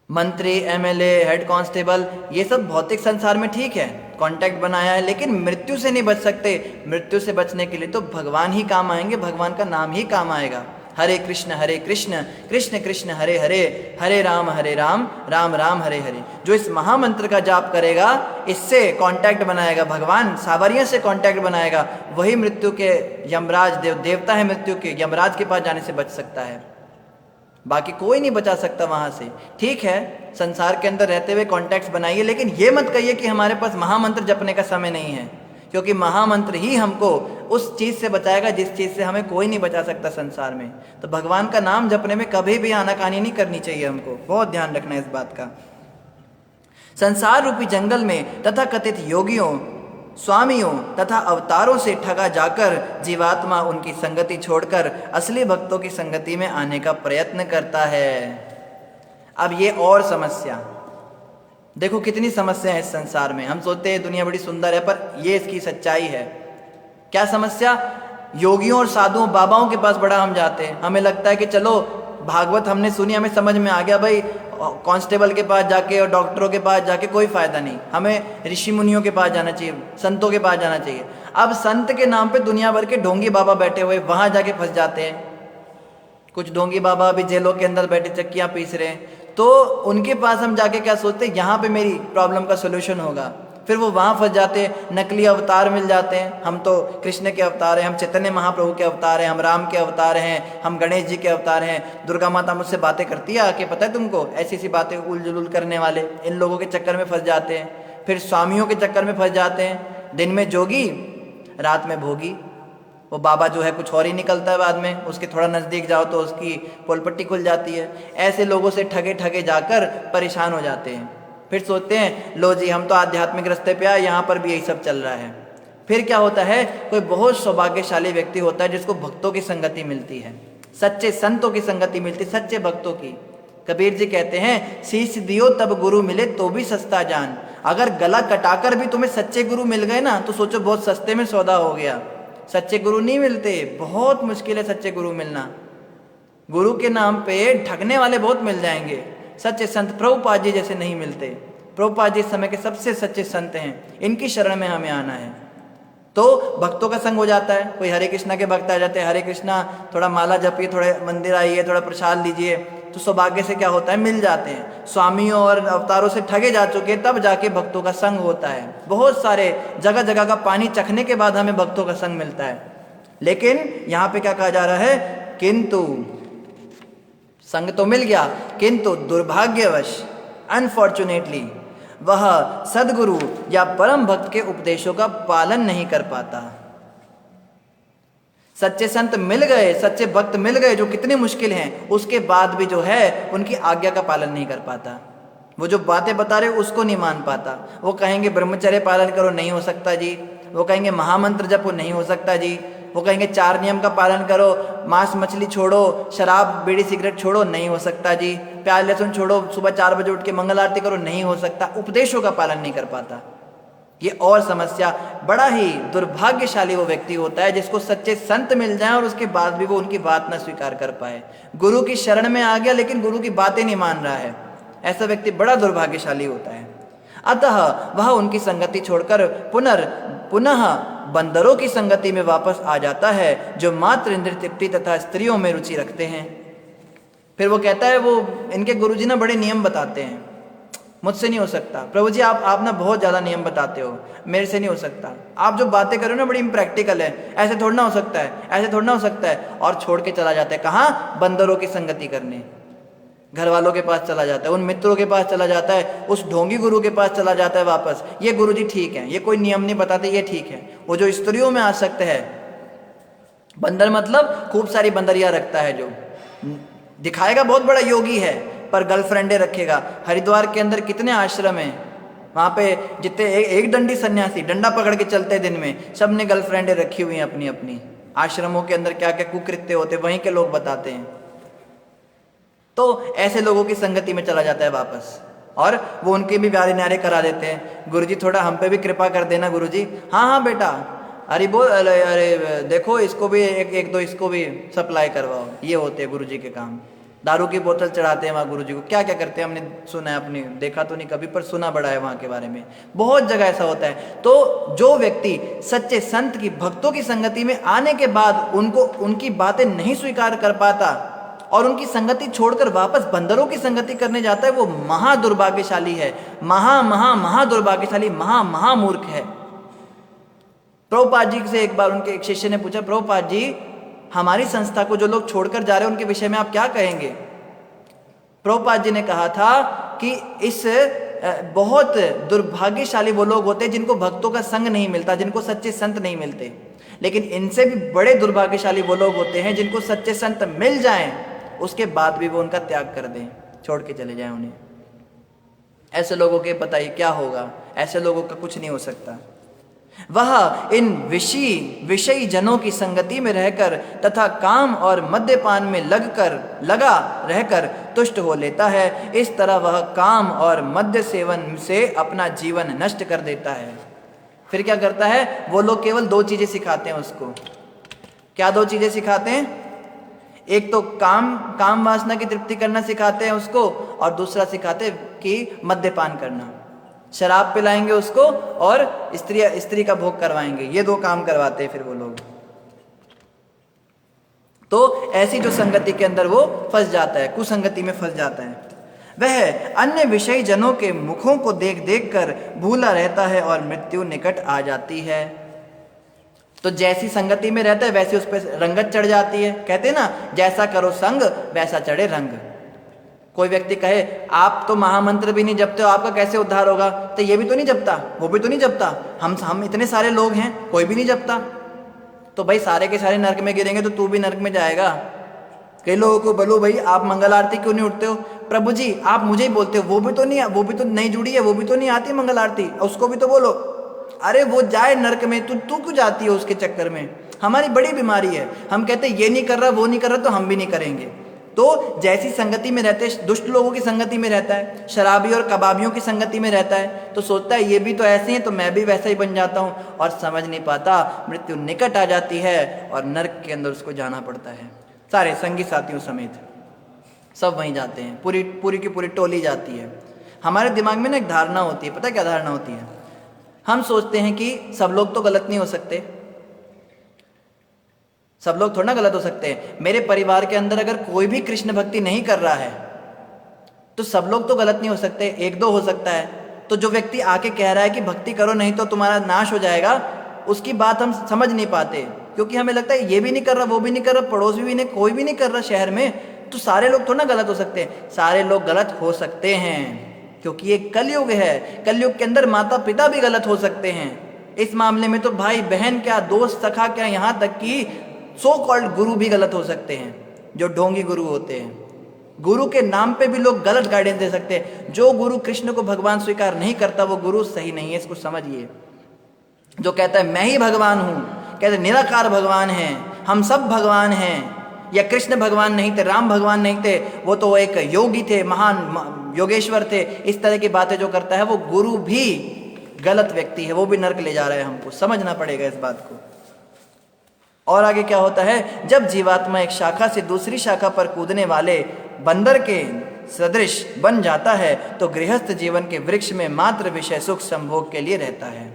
मंत्री, एमएलए, हेड कांस्टेबल, ये सब भौतिक संसार में ठीक है, कांटेक्ट बनाया है, लेकिन मृत्यु से नहीं बच सकते। मृत्यु से बचने के लिए तो भगवान ही काम आएंगे, भगवान का नाम ही काम आएगा। हरे कृष्ण कृष्ण कृष्ण हरे हरे, हरे राम राम राम हरे हरे। जो इस महामंत्र का जाप करेगा, इससे कांटेक्ट बनाएगा, भगवान सावरिया से कांटेक्ट बनाएगा, वही मृत्यु के यमराज देवता है, मृत्यु के यमराज के पास जाने से बच सकता है, बाकी कोई नहीं बचा सकता वहां से। ठीक है, संसार के अंदर रहते हुए कॉन्टैक्ट्स बनाइए, लेकिन ये मत कहिए कि हमारे पास महामंत्र जपने का समय नहीं है, क्योंकि महामंत्र ही हमको उस चीज से बचाएगा जिस चीज से हमें कोई नहीं बचा सकता संसार में। तो भगवान का नाम जपने में कभी भी आनाकानी नहीं करनी चाहिए, हमको बहुत ध्यान रखना है इस बात का। संसार रूपी जंगल में तथा कथित योगियों, स्वामियों तथा अवतारों से ठगा जाकर जीवात्मा उनकी संगति छोड़कर असली भक्तों की संगति में आने का प्रयत्न करता है। अब ये और समस्या, देखो कितनी समस्या है इस संसार में। हम सोचते हैं दुनिया बड़ी सुंदर है, पर ये इसकी सच्चाई है। क्या समस्या? योगियों और साधुओं बाबाओं के पास बड़ा हम जाते हैं, हमें लगता है कि चलो भागवत हमने सुनी, हमें समझ में आ गया, भाई कांस्टेबल के पास जाके और डॉक्टरों के पास जाके कोई फायदा नहीं, हमें ऋषि मुनियों के पास जाना चाहिए, संतों के पास जाना चाहिए। अब संत के नाम पे दुनिया भर के ढोंगी बाबा बैठे हुए, वहां जाके फंस जाते हैं। कुछ ढोंगी बाबा अभी जेलों के अंदर बैठे चक्कियां पीस रहे हैं, तो उनके पास हम जाके क्या सोचते हैं, यहाँ पे मेरी प्रॉब्लम का सोल्यूशन होगा। फिर वो वहाँ फंस जाते हैं, नकली अवतार मिल जाते हैं। हम तो कृष्ण के अवतार हैं, हम चैतन्य महाप्रभु के अवतार हैं, हम राम के अवतार हैं, हम गणेश जी के अवतार हैं। दुर्गा माता मुझसे बातें करती है आके, पता है तुमको, ऐसी ऐसी बातें उलझुल करने वाले इन लोगों के चक्कर में फंस जाते हैं। फिर स्वामियों के चक्कर में फंस जाते हैं, दिन में जोगी रात में भोगी। वो बाबा जो है कुछ और ही निकलता है बाद में, उसके थोड़ा नज़दीक जाओ तो उसकी पोलपट्टी खुल जाती है। ऐसे लोगों से ठगे ठगे जाकर परेशान हो जाते हैं। फिर सोचते हैं लो जी हम तो आध्यात्मिक रास्ते पे आए, यहाँ पर भी यही सब चल रहा है। फिर क्या होता है, कोई बहुत सौभाग्यशाली व्यक्ति होता है जिसको भक्तों की संगति मिलती है, सच्चे संतों की संगति मिलती है, सच्चे भक्तों की। कबीर जी कहते हैं शीश दियो तब गुरु मिले तो भी सस्ता जान। अगर गला कटाकर भी तुम्हें सच्चे गुरु मिल गए ना तो सोचो बहुत सस्ते में सौदा हो गया। सच्चे गुरु नहीं मिलते, बहुत मुश्किल है सच्चे गुरु मिलना। गुरु के नाम पे ठगने वाले बहुत मिल जाएंगे, सच्चे संत प्रभुपाद जी जैसे नहीं मिलते। प्रभुपाद जी इस समय के सबसे सच्चे संत हैं, इनकी शरण में हमें आना है। तो भक्तों का संग हो जाता है, कोई हरे कृष्णा के भक्त आ जाते हैं, हरे कृष्णा थोड़ा माला जपिए, थोड़े मंदिर आइए, थोड़ा प्रसाद लीजिए, तो सौभाग्य से क्या होता है, मिल जाते हैं। स्वामियों और अवतारों से ठगे जा चुके तब जाके भक्तों का संग होता है। बहुत सारे जगह जगह का पानी चखने के बाद हमें भक्तों का संग मिलता है। लेकिन यहाँ पे क्या कहा जा रहा है, किंतु संग तो मिल गया, किंतु दुर्भाग्यवश अनफॉर्चुनेटली वह सदगुरु या परम भक्त के उपदेशों का पालन नहीं कर पाता। सच्चे संत मिल गए, सच्चे भक्त मिल गए जो कितने मुश्किल हैं, उसके बाद भी जो है उनकी आज्ञा का पालन नहीं कर पाता। वो जो बातें बता रहे उसको नहीं मान पाता। वो कहेंगे ब्रह्मचर्य पालन करो, नहीं हो सकता जी। वो कहेंगे महामंत्र जपो, नहीं हो सकता जी। वो कहेंगे 4 नियम का पालन करो, मांस मछली छोड़ो, शराब बीड़ी सिगरेट छोड़ो, नहीं हो सकता जी। प्याज लहसुन छोड़ो, सुबह 4 बजे उठ के मंगल आरती करो, नहीं हो सकता। उपदेशों का पालन नहीं कर पाता। ये और समस्या। बड़ा ही दुर्भाग्यशाली वो व्यक्ति होता है जिसको सच्चे संत मिल जाएं और उसके बाद भी वो उनकी बात ना स्वीकार कर पाए। गुरु की शरण में आ गया लेकिन गुरु की बातें नहीं मान रहा है, ऐसा व्यक्ति बड़ा दुर्भाग्यशाली होता है। अतः वह उनकी संगति छोड़कर पुनः बंदरों की संगति में वापस आ जाता है जो मात्र इंद्रिय तृप्ति तथा स्त्रियों में रुचि रखते हैं। फिर वो कहता है, वो इनके गुरुजी ना बड़े नियम बताते हैं, मुझसे नहीं हो सकता। प्रभु जी आप ना बहुत ज़्यादा नियम बताते हो, मेरे से नहीं हो सकता। आप जो बातें कर रहे हो ना बड़ी इम्प्रैक्टिकल है, ऐसे थोड़ा ना हो सकता है, ऐसे थोड़ा ना हो सकता है। और छोड़ के चला जाता है कहाँ, बंदरों की संगति करने। घर वालों के पास चला जाता है, उन मित्रों के पास चला जाता है, उस ढोंगी गुरु के पास चला जाता है वापस। ये गुरु जी ठीक है, ये कोई नियम नहीं बताते, ये ठीक है। वो जो स्त्रियों में आसक्त है, बंदर मतलब खूब सारी बंदरियां रखता है, जो दिखाएगा बहुत बड़ा योगी है पर गर्लफ्रेंडे रखेगा। हरिद्वार के अंदर कितने आश्रम हैं, वहाँ पे जितने एक दंडी सन्यासी डंडा पकड़ के चलते दिन में, सब ने गर्लफ्रेंडे रखी हुई हैं अपनी अपनी। आश्रमों के अंदर क्या क्या कुकृत्य होते वहीं के लोग बताते हैं। तो ऐसे लोगों की संगति में चला जाता है वापस, और वो उनके भी प्यारे न्यारे करा देते हैं। गुरुजी थोड़ा हम पे भी कृपा कर देना गुरुजी। हाँ हाँ बेटा, अरे बोल, अरे देखो इसको भी एक दो इसको भी सप्लाई करवाओ। ये होते हैं गुरुजी के काम। दारू की बोतल चढ़ाते हैं वहाँ गुरुजी को, क्या क्या करते हैं हमने सुना है, अपनी देखा तो नहीं कभी पर सुना बड़ा है वहाँ के बारे में। बहुत जगह ऐसा होता है। तो जो व्यक्ति सच्चे संत की भक्तों की संगति में आने के बाद उनको उनकी बातें नहीं स्वीकार कर पाता और उनकी संगति छोड़कर वापस बंदरों की संगति करने जाता है, वो महा दुर्भाग्यशाली है, महा दुर्भाग्यशाली, महामूर्ख है। प्रभुपाद जी से एक बार उनके एक शिष्य ने पूछा, प्रभुपाद जी हमारी संस्था को जो लोग छोड़कर जा रहे हैं उनके विषय में आप क्या कहेंगे। प्रभुपाद जी ने कहा था कि इस बहुत दुर्भाग्यशाली वो लोग होते हैं जिनको भक्तों का संग नहीं मिलता, जिनको सच्चे संत नहीं मिलते। लेकिन इनसे भी बड़े दुर्भाग्यशाली वो लोग होते हैं जिनको सच्चे संत मिल जाएं, उसके बाद भी वो उनका त्याग कर दें, छोड़ के चले जाएं उन्हें। ऐसे लोगों के पता ही क्या होगा, ऐसे लोगों का कुछ नहीं हो सकता। वह इन विषयी जनों की संगति में रहकर तथा काम और मद्यपान में लगा रहकर तुष्ट हो लेता है। इस तरह वह काम और मद्य सेवन से अपना जीवन नष्ट कर देता है। फिर क्या करता है, वो लोग केवल दो चीजें सिखाते हैं उसको। क्या दो चीजें सिखाते हैं? एक तो काम वासना की तृप्ति करना सिखाते हैं उसको, और दूसरा सिखाते हैं कि मद्यपान करना। शराब पिलाएंगे उसको और स्त्री का भोग करवाएंगे। ये दो काम करवाते हैं फिर वो लोग। तो ऐसी जो संगति के अंदर वो फंस जाता है, कुसंगति में फंस जाता है, वह अन्य विषयी जनों के मुखों को देख देख कर भूला रहता है और मृत्यु निकट आ जाती है। तो जैसी संगति में रहता है वैसे उस पर रंगत चढ़ जाती है। कहते हैं ना, जैसा करो संग वैसा चढ़े रंग। कोई व्यक्ति कहे आप तो महामंत्र भी नहीं जपते हो, आपका कैसे उद्धार होगा? तो ये भी तो नहीं जपता, वो भी तो नहीं जपता, हम इतने सारे लोग हैं, कोई भी नहीं जपता। तो भाई सारे के सारे नरक में गिरेंगे तो तू भी नरक में जाएगा। कई लोगों को बोलो भाई आप मंगल आरती क्यों नहीं उठते हो? प्रभु जी आप मुझे ही बोलते हो, वो भी तो नहीं जुड़ी है, वो भी तो नहीं आती मंगल आरती, उसको भी तो बोलो। अरे वो जाए नरक में, तू क्यों जाती है उसके चक्कर में? हमारी बड़ी बीमारी है, हम कहते हैं ये नहीं कर रहा वो नहीं कर रहा तो हम भी नहीं करेंगे। तो जैसी संगति में रहते, दुष्ट लोगों की संगति में रहता है, शराबी और कबाबियों की संगति में रहता है, तो सोचता है ये भी तो ऐसे हैं तो मैं भी वैसा ही बन जाता हूँ, और समझ नहीं पाता, मृत्यु निकट आ जाती है और नरक के अंदर उसको जाना पड़ता है। सारे संगी साथियों समेत सब वहीं जाते हैं, पूरी की पूरी टोली जाती है। हमारे दिमाग में ना एक धारणा होती है, पता है क्या धारणा होती है? हम सोचते हैं कि सब लोग तो गलत नहीं हो सकते, सब लोग थोड़ा ना गलत हो सकते हैं। मेरे परिवार के अंदर अगर कोई भी कृष्ण भक्ति नहीं कर रहा है तो सब लोग तो गलत नहीं हो सकते, एक दो हो सकता है। तो जो व्यक्ति आके कह रहा है कि भक्ति करो नहीं तो तुम्हारा नाश हो जाएगा, उसकी बात हम समझ नहीं पाते, क्योंकि हमें लगता है ये भी नहीं कर रहा, वो भी नहीं कर रहा, पड़ोस भी नहीं, कोई भी नहीं कर रहा शहर में, तो सारे लोग थोड़ा ना गलत हो सकते हैं। सारे लोग गलत हो सकते हैं क्योंकि ये कलयुग है। कलयुग के अंदर माता पिता भी गलत हो सकते हैं। इस मामले में तो भाई बहन क्या, दोस्त सखा क्या, यहाँ तक कि सो कॉल्ड गुरु भी गलत हो सकते हैं, जो ढोंगी गुरु होते हैं। गुरु के नाम पे भी लोग गलत गाइडेंस दे सकते हैं। जो गुरु कृष्ण को भगवान स्वीकार नहीं करता वो गुरु सही नहीं है, इसको समझिए। जो कहता है मैं ही भगवान हूं, कहते निराकार भगवान है, हम सब भगवान हैं, या कृष्ण भगवान नहीं थे, राम भगवान नहीं थे, वो तो एक योगी थे, महान योगेश्वर थे, इस तरह की बातें जो करता है वो गुरु भी गलत व्यक्ति है, वो भी नरक ले जा रहा है। हमको समझना पड़ेगा इस बात को। और आगे क्या होता है, जब जीवात्मा एक शाखा से दूसरी शाखा पर कूदने वाले बंदर के सदृश बन जाता है तो गृहस्थ जीवन के वृक्ष में मात्र विषय सुख संभोग के लिए रहता है।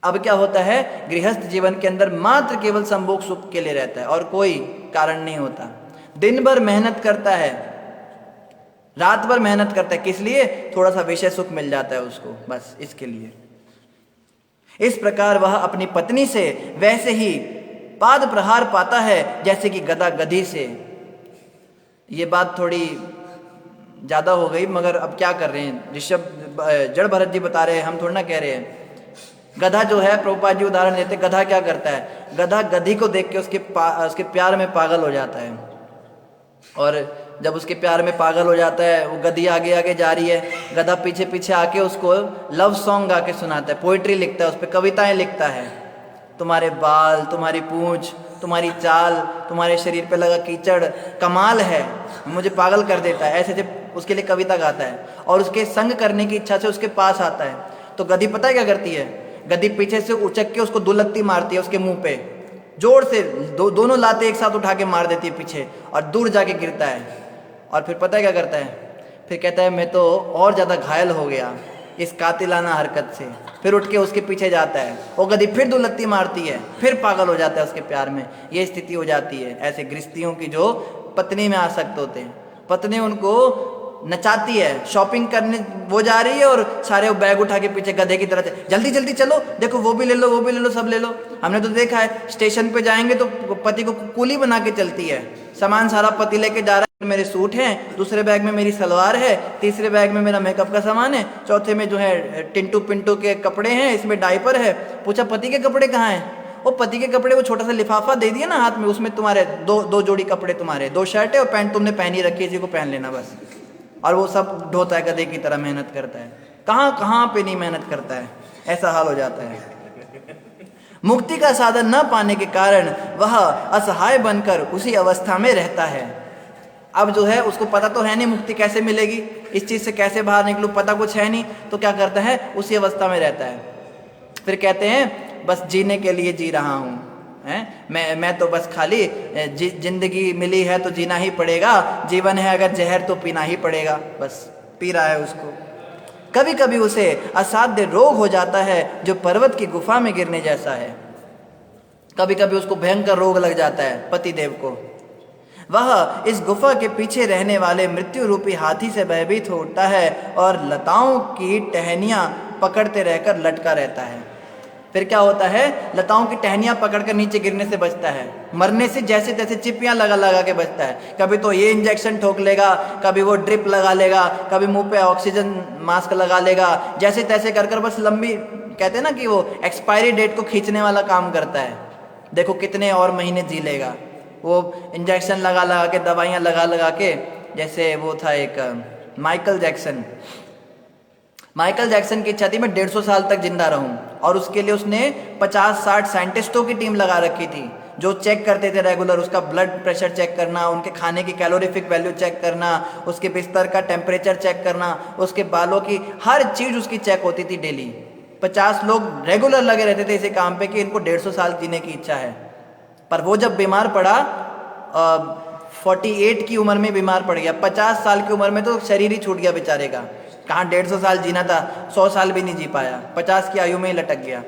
अब क्या होता है, गृहस्थ जीवन के अंदर मात्र केवल संभोग सुख के लिए रहता है और कोई कारण नहीं होता। दिन भर मेहनत करता है, रात भर मेहनत करता है, किस लिए? थोड़ा सा विषय सुख मिल जाता है उसको, बस इसके लिए। इस प्रकार वह अपनी पत्नी से वैसे ही पाद प्रहार पाता है जैसे कि गधा गधी से। ये बात थोड़ी ज्यादा हो गई, मगर अब क्या कर रहे हैं, ऋषभ जड़ भरत जी बता रहे हैं, हम थोड़ा ना कह रहे हैं। गधा जो है, प्रभुपाद जी उदाहरण देते, गधा क्या करता है, गधा गधी को देख के उसके प्यार में पागल हो जाता है, और जब उसके प्यार में पागल हो जाता है, वो गधी आगे आगे जा रही है, गधा पीछे पीछे आके उसको लव सॉन्ग गा के सुनाता है, पोइट्री लिखता है, उस पर कविताएं लिखता है। तुम्हारे बाल, तुम्हारी पूंछ, तुम्हारी चाल, तुम्हारे शरीर पे लगा कीचड़ कमाल है, मुझे पागल कर देता है, ऐसे जब उसके लिए कविता गाता है और उसके संग करने की इच्छा से उसके पास आता है। तो गधी पता है क्या करती है, गधी पीछे से उचक के उसको दुलत्ती मारती है उसके मुंह पे, जोर से दोनों लाते एक साथ उठा के मार देती है पीछे, और दूर जाके गिरता है। और फिर पता है क्या करता है, फिर कहता है मैं तो और ज़्यादा घायल हो गया इस कातिलाना हरकत से, फिर उठ के उसके पीछे जाता है, वो गधी फिर दुलत्ती मारती है, फिर पागल हो जाता है उसके प्यार में। ये स्थिति हो जाती है ऐसे गृहस्थियों की जो पत्नी में आसक्त होते हैं। पत्नी उनको नचाती है, शॉपिंग करने वो जा रही है और सारे वो बैग उठा के पीछे गधे की तरह जल्दी जल्दी चलो, देखो वो भी ले लो, वो भी ले लो, सब ले लो। हमने तो देखा है स्टेशन पे जाएंगे तो पति को कुली बना के चलती है, सामान सारा पति लेके जा रहा है, मेरे सूट हैं, दूसरे बैग में मेरी सलवार है, तीसरे बैग में मेरा मेकअप का सामान है, चौथे में जो है टिंटू पिंटू के कपड़े हैं, इसमें डायपर है। पूछा पति के कपड़े कहाँ हैं? वो पति के कपड़े वो छोटा सा लिफाफा दे दिया ना हाथ में, उसमें तुम्हारे दो जोड़ी कपड़े, तुम्हारे 2 शर्ट है और पैंट तुमने पहनी रखी है, इसी को पहन लेना बस। और वो सब ढोता है, गधे की तरह मेहनत करता है, कहाँ पे नहीं मेहनत करता है, ऐसा हाल हो जाता है। मुक्ति का साधन न पाने के कारण वह असहाय बनकर उसी अवस्था में रहता है। अब जो है उसको पता तो है नहीं मुक्ति कैसे मिलेगी, इस चीज़ से कैसे बाहर निकलूँ, पता कुछ है नहीं, तो क्या करता है, उसी अवस्था में रहता है। फिर कहते हैं बस जीने के लिए जी रहा हूँ, हैं, मैं तो बस खाली जिंदगी मिली है तो जीना ही पड़ेगा, जीवन है अगर जहर तो पीना ही पड़ेगा, बस पी रहा है उसको। कभी कभी उसे असाध्य रोग हो जाता है जो पर्वत की गुफा में गिरने जैसा है। कभी कभी उसको भयंकर रोग लग जाता है पतिदेव को। वह इस गुफा के पीछे रहने वाले मृत्यु रूपी हाथी से भयभीत हो उठता है और लताओं की टहनियाँ पकड़ते रहकर लटका रहता है। फिर क्या होता है, लताओं की टहनियाँ पकड़कर नीचे गिरने से बचता है, मरने से जैसे तैसे चिपियाँ लगा लगा के बचता है। कभी तो ये इंजेक्शन ठोक लेगा, कभी वो ड्रिप लगा लेगा, कभी मुंह पे ऑक्सीजन मास्क लगा लेगा, जैसे तैसे कर कर बस लंबी, कहते हैं ना कि वो एक्सपायरी डेट को खींचने वाला काम करता है। देखो कितने और महीने जी लेगा, वो इंजेक्शन लगा लगा के, दवाइयाँ लगा लगा के। जैसे वो था एक माइकल जैक्सन की इच्छा थी मैं 150 साल तक जिंदा रहूं, और उसके लिए उसने 50-60 साइंटिस्टों की टीम लगा रखी थी जो चेक करते थे रेगुलर, उसका ब्लड प्रेशर चेक करना, उनके खाने की कैलोरीफिक वैल्यू चेक करना, उसके बिस्तर का टेम्परेचर चेक करना, उसके बालों की हर चीज़ उसकी चेक होती थी डेली। 50 लोग रेगुलर लगे रहते थे इसी काम पे कि इनको 150 साल जीने की इच्छा है। पर वो जब बीमार पड़ा, 48 की उम्र में बीमार पड़ गया, 50 साल की उम्र में तो शरीर ही छूट गया बेचारे का। कहाँ 150 साल जीना था, 100 साल भी नहीं जी पाया, 50 की आयु में ही लटक गया।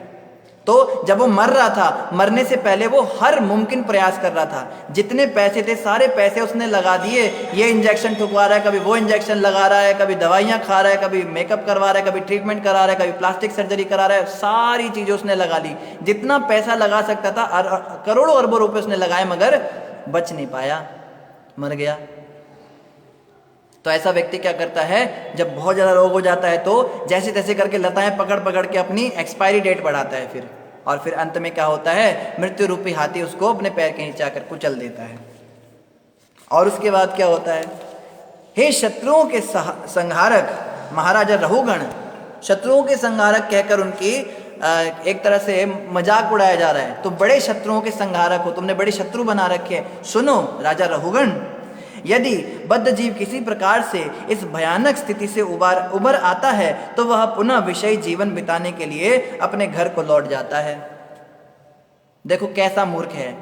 तो जब वो मर रहा था, मरने से पहले वो हर मुमकिन प्रयास कर रहा था, जितने पैसे थे सारे पैसे उसने लगा दिए। ये इंजेक्शन ठुकवा रहा है, कभी वो इंजेक्शन लगा रहा है, कभी दवाइयाँ खा रहा है, कभी मेकअप करवा रहा है, कभी ट्रीटमेंट करा रहा है, कभी प्लास्टिक सर्जरी करा रहा है, सारी चीज़ें उसने लगा ली, जितना पैसा लगा सकता था, करोड़ों अरबों रुपए उसने लगाए, मगर बच नहीं पाया, मर गया। तो ऐसा व्यक्ति क्या करता है, जब बहुत ज़्यादा रोग हो जाता है तो जैसे तैसे करके लताएं पकड़ पकड़ के अपनी एक्सपायरी डेट बढ़ाता है फिर, और फिर अंत में क्या होता है, मृत्यु रूपी हाथी उसको अपने पैर के नीचे आकर कुचल देता है। और उसके बाद क्या होता है, हे शत्रुओं के संहारक महाराजा रहुगण, शत्रुओं के संहारक कहकर उनकी एक तरह से मजाक उड़ाया जा रहा है। तो बड़े शत्रुओं के संहारक हो, तुमने बड़े शत्रु बना रखे हैं। सुनो राजा रहुगण, यदि बद्ध जीव किसी प्रकार से इस भयानक स्थिति से उबर आता है तो वह पुनः विषयी जीवन बिताने के लिए अपने घर को लौट जाता है। देखो कैसा मूर्ख है,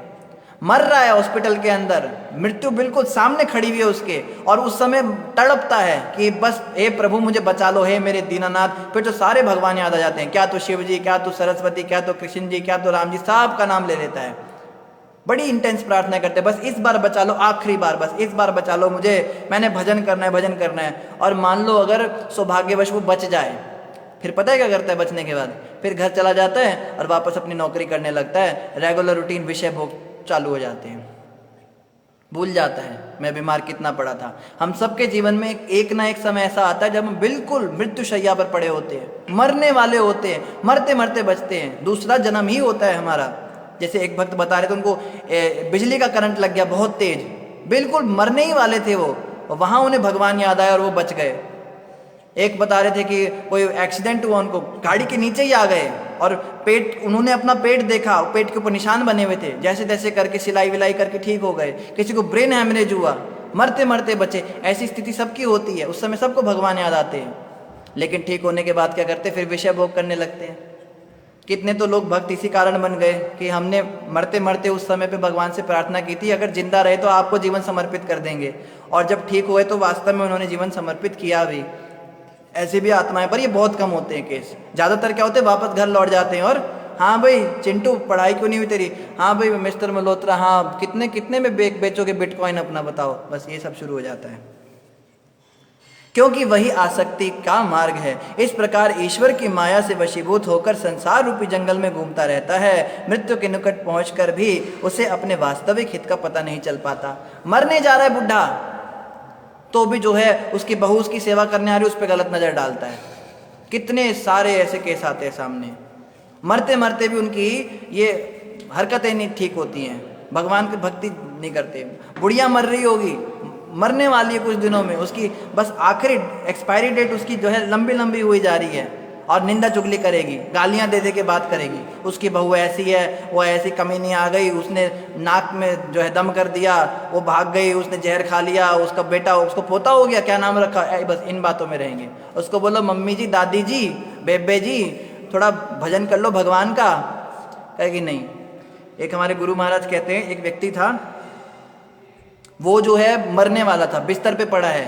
मर रहा है हॉस्पिटल के अंदर, मृत्यु बिल्कुल सामने खड़ी हुई है उसके, और उस समय तड़पता है कि बस हे प्रभु मुझे बचा लो, हे मेरे दीनानाथ। फिर तो सारे भगवान याद आ जाते हैं, क्या तो शिव जी, क्या तो सरस्वती, क्या तो कृष्ण जी, क्या तो राम जी, सब का नाम ले लेता है। बड़ी इंटेंस प्रार्थना करते हैं, बस इस बार बचा लो, आखिरी बार, बस इस बार बचा लो मुझे, मैंने भजन करना है, भजन करना है। और मान लो अगर सौभाग्यवश वो बच जाए, फिर पता है क्या करता है बचने के बाद, फिर घर चला जाता है और वापस अपनी नौकरी करने लगता है, रेगुलर रूटीन विषय भोग चालू हो जाते हैं, भूल जाता है मैं बीमार कितना पड़ा था। हम सबके जीवन में एक ना एक समय ऐसा आता है जब हम बिल्कुल मृत्यु शैया पर पड़े होते हैं, मरने वाले होते हैं, मरते मरते बचते हैं, दूसरा जन्म ही होता है हमारा। जैसे एक भक्त बता रहे थे, उनको बिजली का करंट लग गया बहुत तेज, बिल्कुल मरने ही वाले थे वो, वहाँ उन्हें भगवान याद आया और वो बच गए। एक बता रहे थे कि कोई एक्सीडेंट हुआ, उनको गाड़ी के नीचे ही आ गए, और पेट, उन्होंने अपना पेट देखा, पेट के ऊपर निशान बने हुए थे, जैसे तैसे करके सिलाई विलाई करके ठीक हो गए। किसी को ब्रेन हैमरेज हुआ, मरते मरते बचे। ऐसी स्थिति सबकी होती है, उस समय सबको भगवान याद आते हैं, लेकिन ठीक होने के बाद क्या करते, फिर विषय भोग करने लगते हैं। कितने तो लोग भक्त इसी कारण बन गए कि हमने मरते मरते उस समय पे भगवान से प्रार्थना की थी, अगर जिंदा रहे तो आपको जीवन समर्पित कर देंगे, और जब ठीक हुए तो वास्तव में उन्होंने जीवन समर्पित किया भी। ऐसे भी आत्माएं, पर ये बहुत कम होते हैं केस। ज़्यादातर क्या होते हैं, वापस घर लौट जाते हैं, और हाँ भाई चिंटू पढ़ाई क्यों नहीं हुई तेरी, हाँ भाई मिस्टर मल्होत्रा, हाँ कितने में बेचोगे बिटकॉइन अपना बताओ, बस ये सब शुरू हो जाता है, क्योंकि वही आसक्ति का मार्ग है। इस प्रकार ईश्वर की माया से वशीभूत होकर संसार रूपी जंगल में घूमता रहता है। मृत्यु के निकट पहुंचकर भी उसे अपने वास्तविक हित का पता नहीं चल पाता। मरने जा रहा है बुढ़ा, तो भी जो है उसकी बहू उसकी सेवा करने आ रही, उस पर गलत नज़र डालता है। कितने सारे ऐसे केस आते हैं सामने, मरते मरते भी उनकी ये हरकतें नहीं ठीक होती हैं, भगवान की भक्ति नहीं करते। बुढ़िया मर रही होगी, मरने वाली है कुछ दिनों में, उसकी बस आखिरी एक्सपायरी डेट उसकी जो है लंबी लंबी हुई जा रही है, और निंदा चुगली करेगी, गालियां दे दे के बात करेगी। उसकी बहू ऐसी है, वो ऐसी कमीनी आ गई, उसने नाक में जो है दम कर दिया, वो भाग गई, उसने जहर खा लिया, उसका बेटा उसको पोता हो गया, क्या नाम रखा, बस इन बातों में रहेंगे। उसको बोलो मम्मी जी, दादी जी, बेबे जी, थोड़ा भजन कर लो भगवान का, कहेगी नहीं। एक हमारे गुरु महाराज कहते हैं, एक व्यक्ति था, वो जो है मरने वाला था, बिस्तर पे पड़ा है,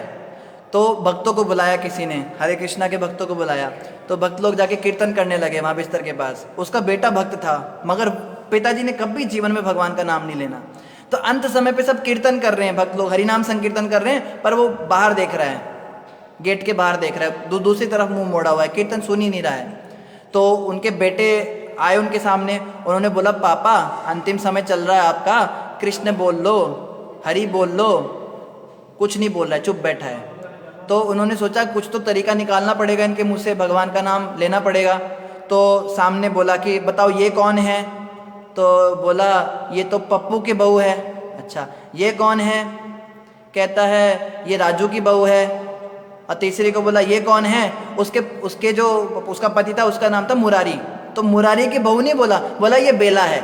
तो भक्तों को बुलाया किसी ने, हरे कृष्णा के भक्तों को बुलाया, तो भक्त लोग जाके कीर्तन करने लगे वहाँ बिस्तर के पास। उसका बेटा भक्त था, मगर पिताजी ने कभी जीवन में भगवान का नाम नहीं लेना। तो अंत समय पे सब कीर्तन कर रहे हैं, भक्त लोग हरिनाम संकीर्तन कर रहे हैं, पर वो बाहर देख रहा है, गेट के बाहर देख रहा है, दूसरी तरफ मुंह मोड़ा हुआ है, कीर्तन सुन ही नहीं रहा है। तो उनके बेटे आए उनके सामने, उन्होंने बोला पापा अंतिम समय चल रहा है आपका, कृष्ण बोल लो, हरि बोल लो, कुछ नहीं बोल रहा है, चुप बैठा है। तो उन्होंने सोचा कुछ तो तरीका निकालना पड़ेगा, इनके मुंह से भगवान का नाम लेना पड़ेगा। तो सामने बोला कि बताओ ये कौन है, तो बोला ये तो पप्पू की बहू है। अच्छा ये कौन है, कहता है ये राजू की बहू है। और तीसरे को बोला ये कौन है, उसके जो उसका पति था उसका नाम था मुरारी, तो मुरारी की बहू नहीं बोला, बोला ये बेला है,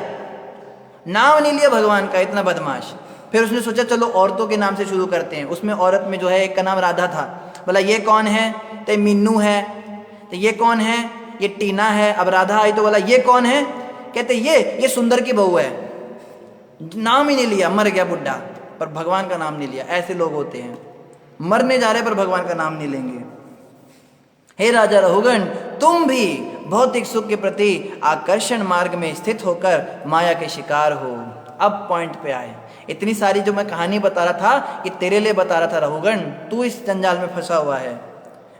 नाम नहीं लिया भगवान का, इतना बदमाश। फिर उसने सोचा चलो औरतों के नाम से शुरू करते हैं, उसमें औरत में जो है एक का नाम राधा था, बोला ये कौन है, तो मीनू है। तो ये कौन है, ये टीना है। अब राधा आई तो बोला ये कौन है, कहते ये सुंदर की बहू है, नाम ही नहीं लिया, मर गया बुढ़ा, पर भगवान का नाम नहीं लिया। ऐसे लोग होते हैं, मरने जा रहे पर भगवान का नाम नहीं लेंगे। हे राजा रहुगण, तुम भी भौतिक सुख के प्रति आकर्षण मार्ग में स्थित होकर माया के शिकार हो। अब पॉइंट पे आए, इतनी सारी जो मैं कहानी बता रहा था ये तेरे लिए बता रहा था रहुगण, तू इस जंजाल में फंसा हुआ है।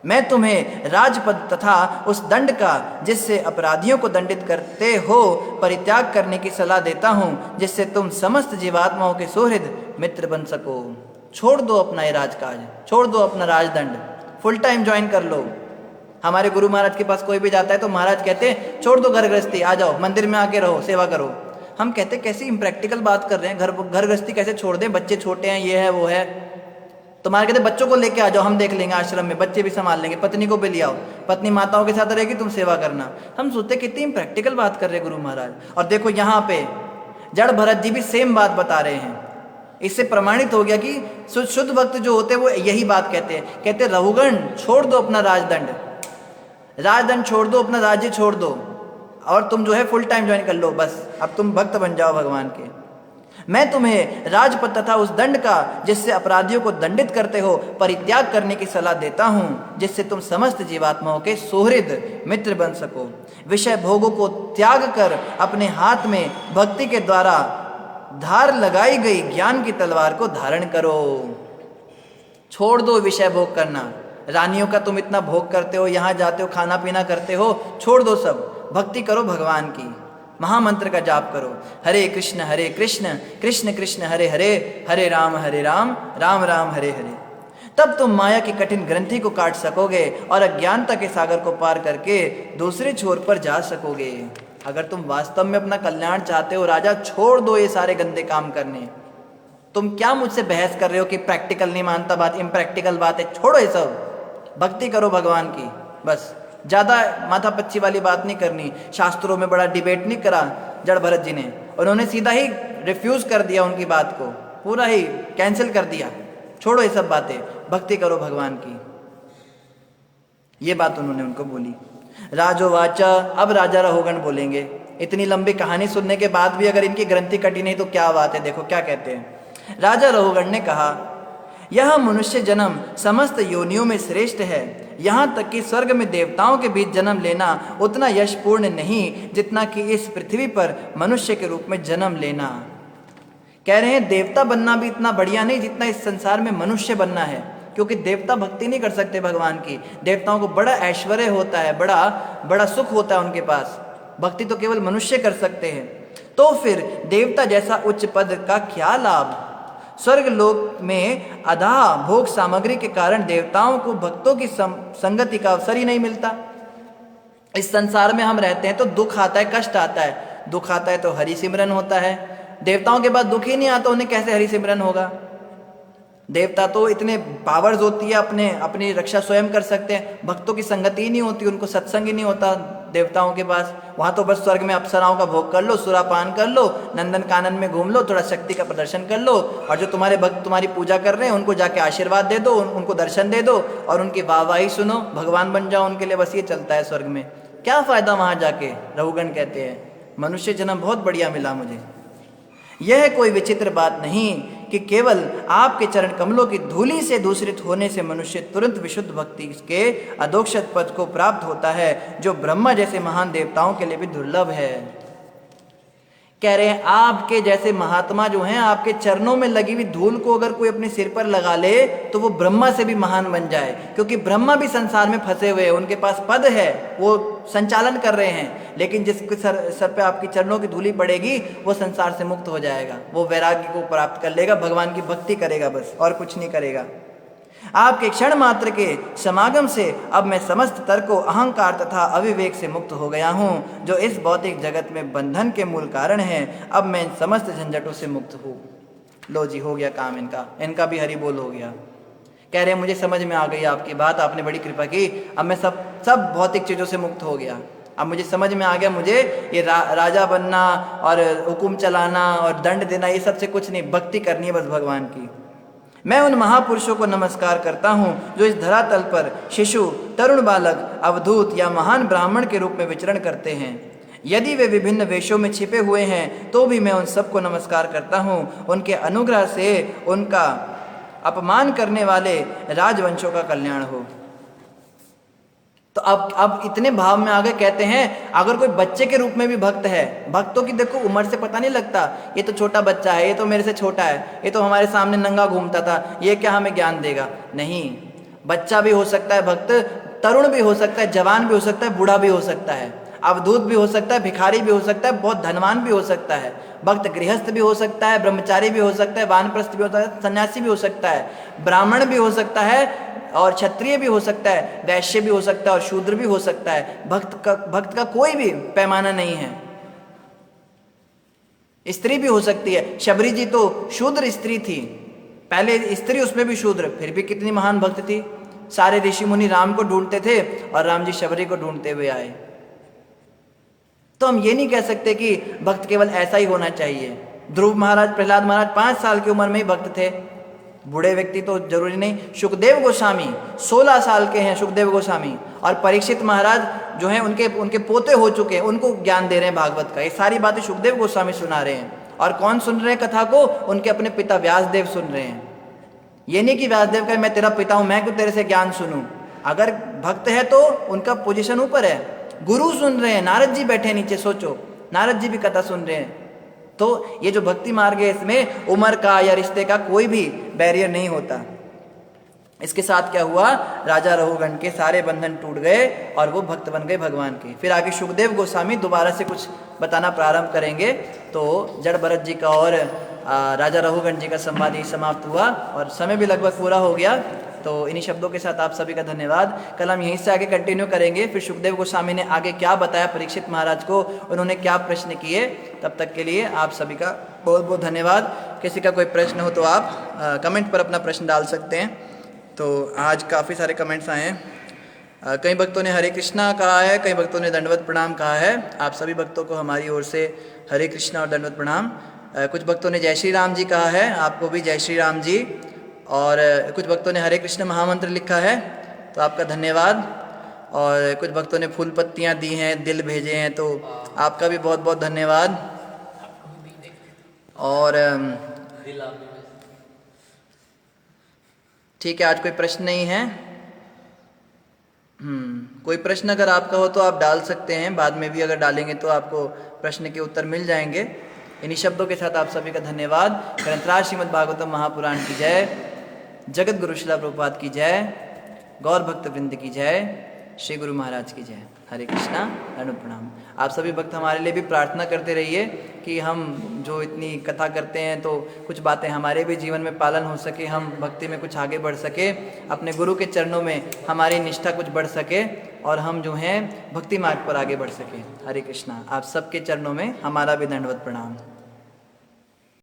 मैं तुम्हें राजपद तथा उस दंड का जिससे अपराधियों को दंडित करते हो परित्याग करने की सलाह देता हूँ, जिससे तुम समस्त जीवात्माओं के सुहृद मित्र बन सको। छोड़ दो अपना ये राजकाज, छोड़ दो अपना राजदंड, फुल टाइम ज्वाइन कर लो। हमारे गुरु महाराज के पास कोई भी जाता है तो महाराज कहते हैं छोड़ दो घर गृहस्थी, आ जाओ मंदिर में आके रहो, सेवा करो। हम कहते कैसी इम्प्रैक्टिकल बात कर रहे हैं, घर गृहस्थी कैसे छोड़ दें, बच्चे छोटे हैं, ये है वो है। तो महाराज कहते बच्चों को लेके आ जाओ, हम देख लेंगे आश्रम में, बच्चे भी संभाल लेंगे, पत्नी को भी ले आओ, पत्नी माताओं के साथ रहेगी, तुम सेवा करना। हम सोचते कितनी इम्प्रैक्टिकल बात कर रहे हैं गुरु महाराज। और देखो यहाँ पे जड़ भरत जी भी सेम बात बता रहे हैं। इससे प्रमाणित हो गया कि शुद्ध भक्त जो होते हैं वो यही बात कहते हैं, कहते रहुगण छोड़ दो अपना राजदंड, राजदंड छोड़ दो, अपना राज्य छोड़ दो, और तुम जो है फुल टाइम ज्वाइन कर लो, बस अब तुम भक्त बन जाओ भगवान के। मैं तुम्हें राजपद तथा उस दंड का जिससे अपराधियों को दंडित करते हो परित्याग करने की सलाह देता हूँ, जिससे तुम समस्त जीवात्माओं के सुहृद मित्र बन सको। विषय भोगों को त्याग कर अपने हाथ में भक्ति के द्वारा धार लगाई गई ज्ञान की तलवार को धारण करो। छोड़ दो विषय भोग करना, रानियों का तुम इतना भोग करते हो, यहाँ जाते हो खाना पीना करते हो, छोड़ दो सब, भक्ति करो भगवान की, महामंत्र का जाप करो, हरे कृष्ण कृष्ण कृष्ण हरे हरे, हरे राम राम राम हरे हरे। तब तुम माया की कठिन ग्रंथि को काट सकोगे और अज्ञानता के सागर को पार करके दूसरे छोर पर जा सकोगे। अगर तुम वास्तव में अपना कल्याण चाहते हो राजा, छोड़ दो ये सारे गंदे काम करने। तुम क्या मुझसे बहस कर रहे हो कि प्रैक्टिकल नहीं मानता, बात इम्प्रैक्टिकल बात है, छोड़ो ये सब, भक्ति करो भगवान की, बस। ज़्यादा माथा पच्ची वाली बात नहीं करनी, शास्त्रों में बड़ा डिबेट नहीं करा जड़ भरत जी ने, उन्होंने सीधा ही रिफ्यूज कर दिया उनकी बात को, पूरा ही कैंसिल कर दिया, छोड़ो ये सब बातें, भक्ति करो भगवान की, ये बात उन्होंने उनको बोली। राजोवाच, अब राजा रहुगण बोलेंगे। इतनी लंबी कहानी सुनने के बाद भी अगर इनकी ग्रंथि कटी नहीं तो क्या बात है, देखो क्या कहते हैं। राजा रहुगण ने कहा, यह मनुष्य जन्म समस्त योनियों में श्रेष्ठ है, यहाँ तक कि स्वर्ग में देवताओं के बीच जन्म लेना उतना यशपूर्ण नहीं जितना कि इस पृथ्वी पर मनुष्य के रूप में जन्म लेना। कह रहे हैं देवता बनना भी इतना बढ़िया नहीं जितना इस संसार में मनुष्य बनना है, क्योंकि देवता भक्ति नहीं कर सकते भगवान की, देवताओं को बड़ा ऐश्वर्य होता है, बड़ा सुख होता है उनके पास, भक्ति तो केवल मनुष्य कर सकते हैं। तो फिर देवता जैसा उच्च पद का क्या लाभ? स्वर्ग लोक में अधा भोग सामग्री के कारण देवताओं को भक्तों की संगति का अवसर ही नहीं मिलता। इस संसार में हम रहते हैं तो दुख आता है, कष्ट आता है, दुख आता है तो हरि सिमरन होता है, देवताओं के बाद दुख ही नहीं आता, उन्हें कैसे हरि सिमरन होगा? देवता तो इतने पावर्स होती है, अपनी रक्षा स्वयं कर सकते हैं, भक्तों की संगति ही नहीं होती, उनको सत्संग ही नहीं होता देवताओं के पास। वहाँ तो बस स्वर्ग में अप्सराओं का भोग कर लो, सुरापान कर लो, नंदन कानन में घूम लो, थोड़ा शक्ति का प्रदर्शन कर लो, और जो तुम्हारे भक्त तुम्हारी पूजा कर रहे हैं उनको जाके आशीर्वाद दे दो, उनको दर्शन दे दो और उनकी वाहवाही सुनो, भगवान बन जाओ उनके लिए। बस ये चलता है स्वर्ग में। क्या फ़ायदा वहाँ जाके? रघुगण कहते हैं मनुष्य जन्म बहुत बढ़िया मिला मुझे। यह कोई विचित्र बात नहीं कि केवल आपके चरण कमलों की धूलि से दूषित होने से मनुष्य तुरंत विशुद्ध भक्ति के अधोक्षत पद को प्राप्त होता है, जो ब्रह्मा जैसे महान देवताओं के लिए भी दुर्लभ है। कह रहे हैं आपके जैसे महात्मा जो हैं, आपके चरणों में लगी हुई धूल को अगर कोई अपने सिर पर लगा ले तो वो ब्रह्मा से भी महान बन जाए, क्योंकि ब्रह्मा भी संसार में फंसे हुए हैं, उनके पास पद है, वो संचालन कर रहे हैं, लेकिन जिसके सर पे आपकी चरणों की धूली पड़ेगी वो संसार से मुक्त हो जाएगा, वो वैराग्य को प्राप्त कर लेगा, भगवान की भक्ति करेगा, बस और कुछ नहीं करेगा। आपके क्षण मात्र के समागम से अब मैं समस्त तर्कों, अहंकार तथा अविवेक से मुक्त हो गया हूँ, जो इस भौतिक जगत में बंधन के मूल कारण है। अब मैं इन समस्त झंझटों से मुक्त हूँ। लो जी, हो गया काम इनका भी हरि बोल हो गया। कह रहे हैं मुझे समझ में आ गई आपकी बात, आपने बड़ी कृपा की, अब मैं सब भौतिक चीज़ों से मुक्त हो गया। अब मुझे समझ में आ गया, मुझे ये राजा बनना और हुकुम चलाना और दंड देना ये सबसे कुछ नहीं, भक्ति करनी है बस भगवान की। मैं उन महापुरुषों को नमस्कार करता हूँ जो इस धरातल पर शिशु, तरुण बालक, अवधूत या महान ब्राह्मण के रूप में विचरण करते हैं। यदि वे विभिन्न वेशों में छिपे हुए हैं तो भी मैं उन सबको नमस्कार करता हूँ। उनके अनुग्रह से उनका अपमान करने वाले राजवंशों का कल्याण हो। तो अब इतने भाव में आगे कहते हैं, अगर कोई बच्चे के रूप में भी भक्त है, भक्तों की देखो उम्र से पता नहीं लगता, ये तो छोटा बच्चा है, ये तो मेरे से छोटा है, ये तो हमारे सामने नंगा घूमता था, ये क्या हमें ज्ञान देगा? नहीं, बच्चा भी हो सकता है भक्त, तरुण भी हो सकता है, जवान भी हो सकता है, बूढ़ा भी हो सकता है, अवधूत भी हो सकता है, भिखारी भी हो सकता है, बहुत धनवान भी हो सकता है, भक्त गृहस्थ भी हो सकता है, ब्रह्मचारी भी हो सकता है, वानप्रस्थ भी हो सकता है, सन्यासी भी हो सकता है, ब्राह्मण भी हो सकता है और क्षत्रिय भी हो सकता है, वैश्य भी हो सकता है और शूद्र भी हो सकता है। भक्त का कोई भी पैमाना नहीं है। स्त्री भी हो सकती है, शबरी जी तो शूद्र स्त्री थी, पहले स्त्री उसमें भी शूद्र, फिर भी कितनी महान भक्त थी। सारे ऋषि मुनि राम को ढूंढते थे और राम जी शबरी को ढूंढते हुए आए। तो हम ये नहीं कह सकते कि भक्त केवल ऐसा ही होना चाहिए। ध्रुव महाराज, प्रहलाद महाराज 5 साल की उम्र में ही भक्त थे, बूढ़े व्यक्ति तो जरूरी नहीं। सुखदेव गोस्वामी 16 साल के हैं, सुखदेव गोस्वामी, और परीक्षित महाराज जो हैं उनके पोते हो चुके हैं, उनको ज्ञान दे रहे हैं भागवत का। ये सारी बातें सुखदेव गोस्वामी सुना रहे हैं। और कौन सुन रहे हैं कथा को? उनके अपने पिता व्यासदेव सुन रहे हैं। ये नहीं कि व्यासदेव का मैं तेरा पिता हूं, मैं क्यों तेरे से ज्ञान सुनूं। अगर भक्त है तो उनका पोजीशन ऊपर है। गुरु सुन रहे हैं, नारद जी बैठे नीचे, सोचो नारद जी भी कथा सुन रहे हैं। तो ये जो भक्ति मार्ग है, इसमें उम्र का या रिश्ते का कोई भी बैरियर नहीं होता। इसके साथ क्या हुआ? राजा रघुगण के सारे बंधन टूट गए और वो भक्त बन गए भगवान के। फिर आगे सुखदेव गोस्वामी दोबारा से कुछ बताना प्रारंभ करेंगे। तो जड़ भरत जी का और राजा रघुगण जी का संवाद ही समाप्त हुआ और समय भी लगभग पूरा हो गया। तो इन्हीं शब्दों के साथ आप सभी का धन्यवाद। कल हम यहीं से आगे कंटिन्यू करेंगे। फिर सुखदेव गोस्वामी ने आगे क्या बताया परीक्षित महाराज को, उन्होंने क्या प्रश्न किए। तब तक के लिए आप सभी का बहुत बहुत धन्यवाद। किसी का कोई प्रश्न हो तो आप कमेंट पर अपना प्रश्न डाल सकते हैं। तो आज काफ़ी सारे कमेंट्स आए हैं। कई भक्तों ने हरे कृष्णा कहा है, कई भक्तों ने दंडवत प्रणाम कहा है। आप सभी भक्तों को हमारी ओर से हरे कृष्णा और दंडवत प्रणाम। कुछ भक्तों ने जय श्री राम जी कहा है, आपको भी जय श्री राम जी। और कुछ भक्तों ने हरे कृष्ण महामंत्र लिखा है, तो आपका धन्यवाद। और कुछ भक्तों ने फूल पत्तियाँ दी हैं, दिल भेजे हैं, तो आपका भी बहुत बहुत धन्यवाद। और ठीक है, आज कोई प्रश्न नहीं है। कोई प्रश्न अगर आपका हो तो आप डाल सकते हैं, बाद में भी अगर डालेंगे तो आपको प्रश्न के उत्तर मिल जाएंगे। इन्हीं शब्दों के साथ आप सभी का धन्यवाद। ग्रंथराज श्रीमद् भागवतम महापुराण की जय, जगत गुरु श्रील प्रभुपाद की जय, गौर भक्त वृंद की जय, श्री गुरु महाराज की जय। हरे कृष्णा, दंडवत प्रणाम। आप सभी भक्त हमारे लिए भी प्रार्थना करते रहिए कि हम जो इतनी कथा करते हैं तो कुछ बातें हमारे भी जीवन में पालन हो सके, हम भक्ति में कुछ आगे बढ़ सके, अपने गुरु के चरणों में हमारी निष्ठा कुछ बढ़ सके और हम जो हैं भक्ति मार्ग पर आगे बढ़ सके। हरे कृष्णा। आप सबके चरणों में हमारा भी दंडवत प्रणाम।